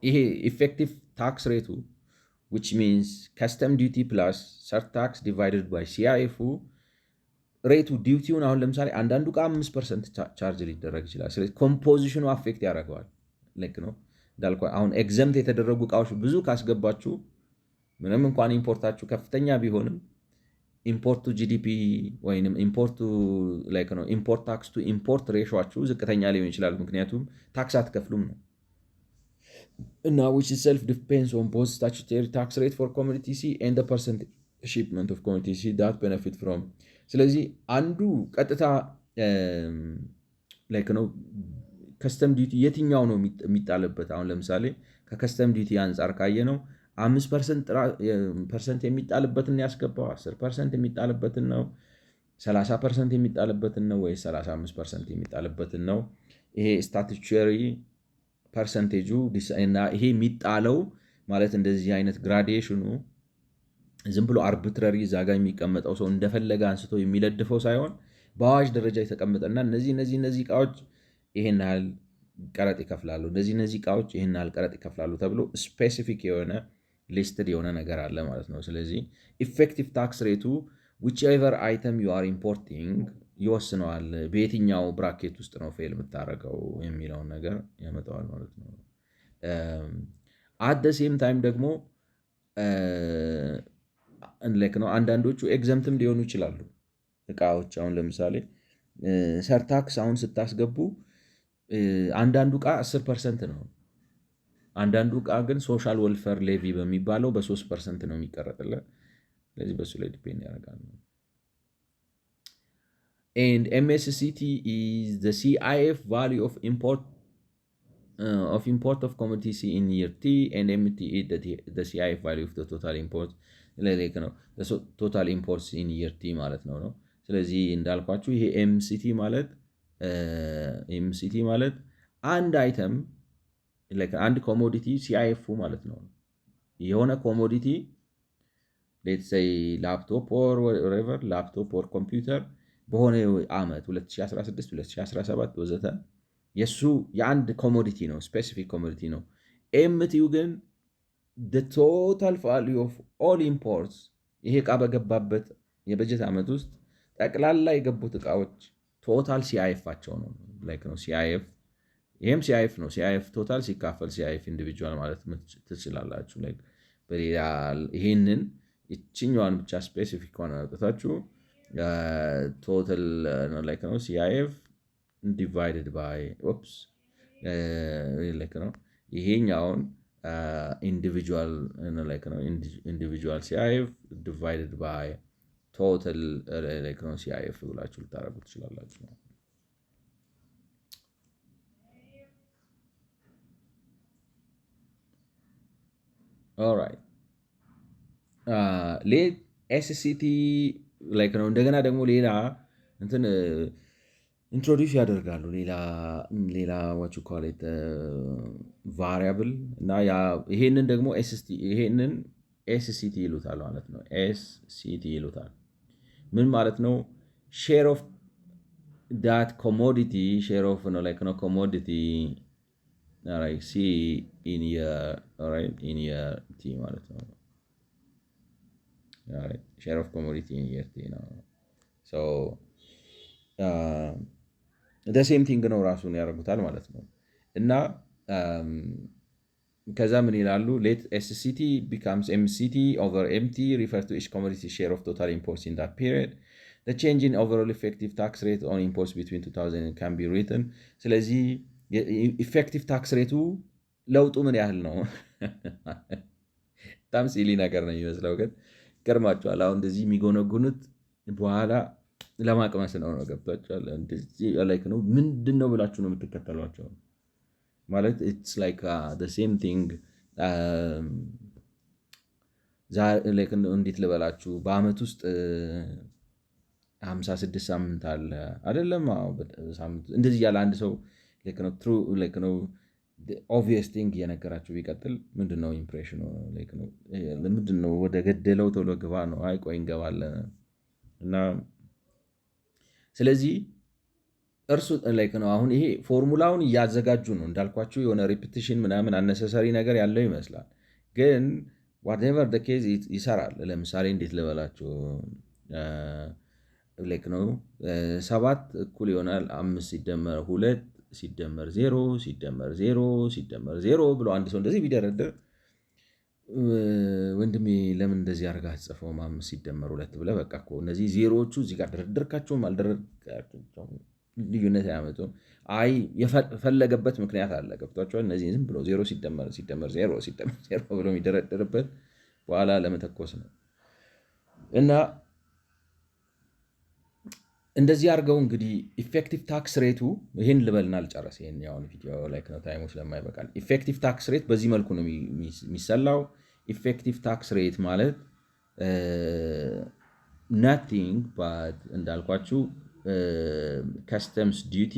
ይሄ ኢፌክቲቭ ታክስ ሬቱ which means custom duty plus surtax divided by CIF ሬቱ ዲዩቲውን አሁን ለምሳሌ አንዳንዱ ዕቃ 5% ቻርጅ ሊደረግ ይችላል። ስለዚህ ኮምፖዚሽኑ አፌክት ያደርገዋል። ልክ ነው እንዳልኩ አሁን ኤግዘምት የተደረጉ ዕቃዎች ብዙ ካስገባችሁ ምንም እንኳን ኢምፖርታችሁ ከፍተኛ ቢሆንም ኢምፖርት ቱ ጂዲፒ ወይም ኢምፖርት ታክስ ቱ ኢምፖርት ሬሾችሁ ዝቅተኛ ሊሆን ይችላል። ምክንያቱም ታክስ አትከፍሉም ነው እና which itself depends on both statutory tax rate for commodity C and the percent shipment of commodity C that benefit from ስለዚህ አንዱ ቀጥታ ከስተም ዲዩቲ የትኛው ነው የሚጣልበት? አሁን ለምሳሌ ከከስተም ዲዩቲ አንጻር ካየ ነው 5% የሚጣልበትን ያስገባው 10% የሚጣልበትን ነው 30% የሚጣልበትን ነው ወይ 35% የሚጣልበትን ነው? ይሄ ስታቱቶሪ ፐርሰንቴጁ እና ይሄ የሚጣለው ማለት እንደዚህ አይነት ግራዲዬሽኑ ዝም ብሎ አርቢትራሪ ዛጋ የሚቀመጠው ሰው እንደፈለገ አንስቶ የሚለድፈው ሳይሆን በአዋጅ ደረጃ የተቀመጠና እነዚህ እቃዎች ይሄን ያህል ቀረጥ ይከፍላሉ፣ እነዚህ እቃዎች ይሄን ያህል ቀረጥ ይከፍላሉ ተብሎ ስፔሲፊክ የሆነ ሊስትድ የሆነ ነገር አለ ማለት ነው። ስለዚህ ኢፌክቲቭ ታክስ ሬቱ whichever item you are importing ይወስነዋል። በየትኛው ብራኬት ውስጥ ነው ፌል የምታደርገው የሚለውን ነገር ያመጣዋል ማለት ነው። አት ሴም ታይም ደግሞ አንዳንዶቹ ኤግዘምትም ሊሆኑ ይችላሉ እቃዎች። አሁን ለምሳሌ ሰርታክስ አሁን ስታስገቡ አንዳንዱ እቃ 10% ነው፣ አንዳንዱ እቃ ግን ሶሻል ዌልፌር ሌቪ በሚባለው በ3% ነው የሚቀረጥለት። ስለዚህ በሱ ላይ ዲፔንድ ያደርጋል። And MSCT is the CIF value of import of commodity C in year T, and MT is the CIF value of the total import ነው ቶታል ኢምፖርትስ ኢን year T ማለት ነው። ስለዚህ እንዳልኳችሁ ይሄ ኤምሲቲ ማለት አንድ አይተም አንድ ኮሞዲቲ ሲአይኤፍ ማለት ነው። የሆነ ኮሞዲቲ ሌትስ ሴይ ላፕቶፕ ኦር ኮምፒውተር በሆነ ዓመት 2016 2017 ወዘተ የሱ የአንድ ኮሞዲቲ ነው፣ ስፔሲፊክ ኮሞዲቲ ነው። ኤምቲው ግን the total value of all imports ይሄ ዕቃ በገባበት የበጀት ዓመት ውስጥ ጠቅላላ የገቡት ዕቃዎች ቶታል ሲአይኤፋቸው ነው። ሲአይኤፍ ይሄም ሲአይኤፍ ነው። ሲአይኤፍ ቶታል ሲካፈል ሲአይኤፍ ኢንዲቪጁዋል ማለት ትችላላችሁ። በሌላ ይሄንን ይችኛዋን ብቻ ስፔሲፊክ ሆነ አውጥታችሁ ቶታል ነው ሲአይኤፍ ዲቫይድድ ባይ ነው ይሄኛውን ኢንዲቪጁዋል ሲአይኤፍ ዲቫይድድ ባይ ቶታል ሲአይኤፍ ብላችሁ ልታደርጉ ትችላላችሁ። ኦልራይት ኤስሲቲ ነው። እንደገና ደግሞ ሌላ እንትን ኢንትሮዲውስ ያደርጋሉ ሌላ ዋቹ ኳሌት ቫሪያብል እና ይሄንን ደግሞ ይሄንን ኤስሲቲ ይሉታል ማለት ነው። ኤስሲቲ ይሉታል ምን ማለት ነው? ሼር ኦፍ ዳት ኮሞዲቲ ሼር ኦፍ ነው ኮሞዲቲ ሲ ኢን የር ቲ ማለት ነው። ሼር ኦፍ ኮሞዲቲ ኢን የር ቲ ነው። ሴም ቲንግ ነው፣ ራሱን ያደርጉታል ማለት ነው። እና ከዛ ምን ይላሉ? ሌት ኤስሲቲ ቢካምስ ኤምሲቲ ኦቨር ኤምቲ ሪፈር ቱ ኢች ኮሞዲቲ ሼር ኦፍ ቶታል ኢምፖርትስ ኢን ዳት ፒሪየድ the change in overall effective tax rate on imports between 2000 can be written። ስለዚህ ኢፌክቲቭ ታክስ ሬቱ ለውጡ ምን ያህል ነው? በጣም ሲሊ ነገር ነው የሚመስለው፣ ግን ገርማችኋል። አሁን እንደዚህ የሚጎነጉኑት በኋላ ለማቅመስ ነው ገብቷቸዋል። እንደዚህ ነው ምንድን ነው ብላችሁ ነው የምትከተሏቸው። ማለት ኢትስ ላይክ ሴም ቲንግ እንዴት ልበላችሁ በአመት ውስጥ 56 ሳምንት አለ አይደለም? ሳምንት እንደዚህ ያለ አንድ ሰው ነው ኦብቪየስ ቲንግ እየነገራችሁ ቢቀጥል ምንድነው ኢምፕሬሽኑ? ምንድነው ወደ ገደለው ቶሎ ግባ ነው? አይ ቆይ እንገባለን እና ስለዚህ እርሱ ነው። አሁን ይሄ ፎርሙላውን እያዘጋጁ ነው እንዳልኳችሁ የሆነ ሪፒቲሽን ምናምን አነሰሰሪ ነገር ያለው ይመስላል፣ ግን ዋትኤቨር ደ ኬዝ ይሰራል። ለምሳሌ እንዴት ልበላችሁ ነው 7 እኩል ይሆናል 5 ሲደመር 2 ሲደመር 0 ሲደመር 0 ሲደመር 0 ብሎ አንድ ሰው እንደዚህ ቢደረድር ወንድሜ ለምን እንደዚህ አድርጋ አትጽፈውም? 5 ሲደመር 2 ብለህ በቃ እኮ እነዚህ ዜሮዎቹ እዚህ ጋር ደረደርካቸውም አልደረደርካቸውም ልዩነት አያመጡም። አይ የፈለገበት ምክንያት አለ። ገብቷቸዋል። እነዚህ ዝም ብሎ 0 ሲደመር 0 ሲደመር 0 ብሎ የሚደረድርበት በኋላ ለመተኮስ ነው እና እንደዚህ አድርገው እንግዲህ ኢፌክቲቭ ታክስ ሬቱ ይህን ልበልና ልጨረስ። ይህን ያሁን ቪዲዮ ላይ ነው ታይሙ ስለማይበቃል። ኢፌክቲቭ ታክስ ሬት በዚህ መልኩ ነው የሚሰላው። ኢፌክቲቭ ታክስ ሬት ማለት ናቲንግ ባት እንዳልኳችሁ ከስተምስ ዲዩቲ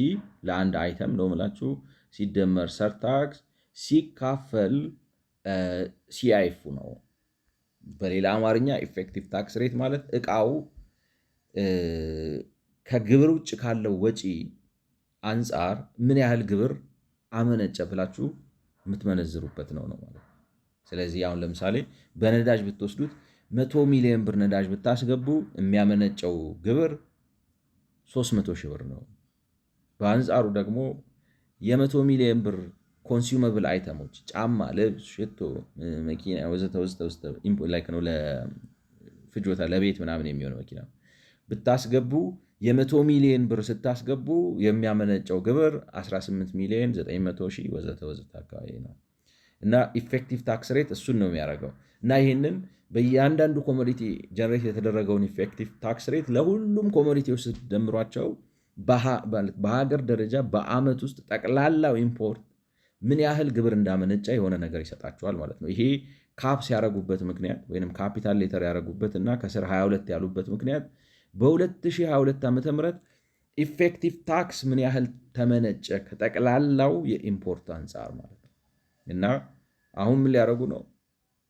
ለአንድ አይተም ነው ምላችሁ ሲደመር ሰርታክስ ሲካፈል ሲአይፉ ነው። በሌላ አማርኛ ኢፌክቲቭ ታክስ ሬት ማለት እቃው ከግብር ውጭ ካለው ወጪ አንጻር ምን ያህል ግብር አመነጨ ብላችሁ የምትመነዝሩበት ነው ማለት። ስለዚህ አሁን ለምሳሌ በነዳጅ ብትወስዱት 100 ሚሊዮን ብር ነዳጅ ብታስገቡ የሚያመነጨው ግብር 300 ሺህ ብር ነው። በአንጻሩ ደግሞ የ100 ሚሊዮን ብር ኮንሱመብል አይተሞች ጫማ፣ ልብስ፣ ሽቶ፣ መኪና ወዘተ ነው ለፍጆታ ለቤት ምናምን የሚሆነው መኪና ብታስገቡ የ100 ሚሊዮን ብር ስታስገቡ የሚያመነጨው ግብር 18 ሚሊዮን 900 ሺህ ወዘተ አካባቢ ነው። እና ኢፌክቲቭ ታክስ ሬት እሱን ነው የሚያደርገው። እና ይህንን በእያንዳንዱ ኮሞዲቲ ጀነሬት የተደረገውን ኢፌክቲቭ ታክስ ሬት ለሁሉም ኮሞዲቲዎች ስትደምሯቸው በሀገር ደረጃ በአመት ውስጥ ጠቅላላው ኢምፖርት ምን ያህል ግብር እንዳመነጨ የሆነ ነገር ይሰጣቸዋል ማለት ነው። ይሄ ካፕስ ያደረጉበት ምክንያት ወይም ካፒታል ሌተር ያደረጉበት እና ከስር 22 ያሉበት ምክንያት በ2022 ዓ.ም ኢፌክቲቭ ታክስ ምን ያህል ተመነጨ ከጠቅላላው የኢምፖርት አንጻር ማለት ነው። እና አሁን ምን ሊያደርጉ ነው?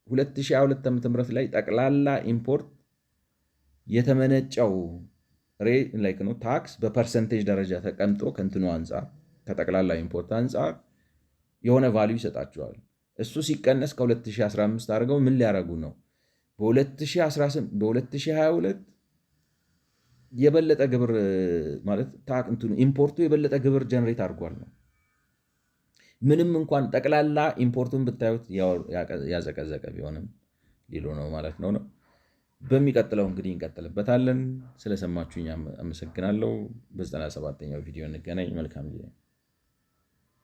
2022 ዓ.ም ላይ ጠቅላላ ኢምፖርት የተመነጨው ነው ታክስ በፐርሰንቴጅ ደረጃ ተቀምጦ ከእንትኑ አንጻር ከጠቅላላ ኢምፖርት አንጻር የሆነ ቫልዩ ይሰጣቸዋል። እሱ ሲቀነስ ከ2015 አድርገው ምን ሊያደርጉ ነው? በ2022 የበለጠ ግብር ማለት ኢምፖርቱ የበለጠ ግብር ጀነሬት አድርጓል ነው። ምንም እንኳን ጠቅላላ ኢምፖርቱን ብታዩት ያዘቀዘቀ ቢሆንም ሊሉ ነው ማለት ነው። በሚቀጥለው እንግዲህ እንቀጥልበታለን። ስለሰማችሁኝ አመሰግናለሁ። በ97ኛው ቪዲዮ እንገናኝ። መልካም ጊዜ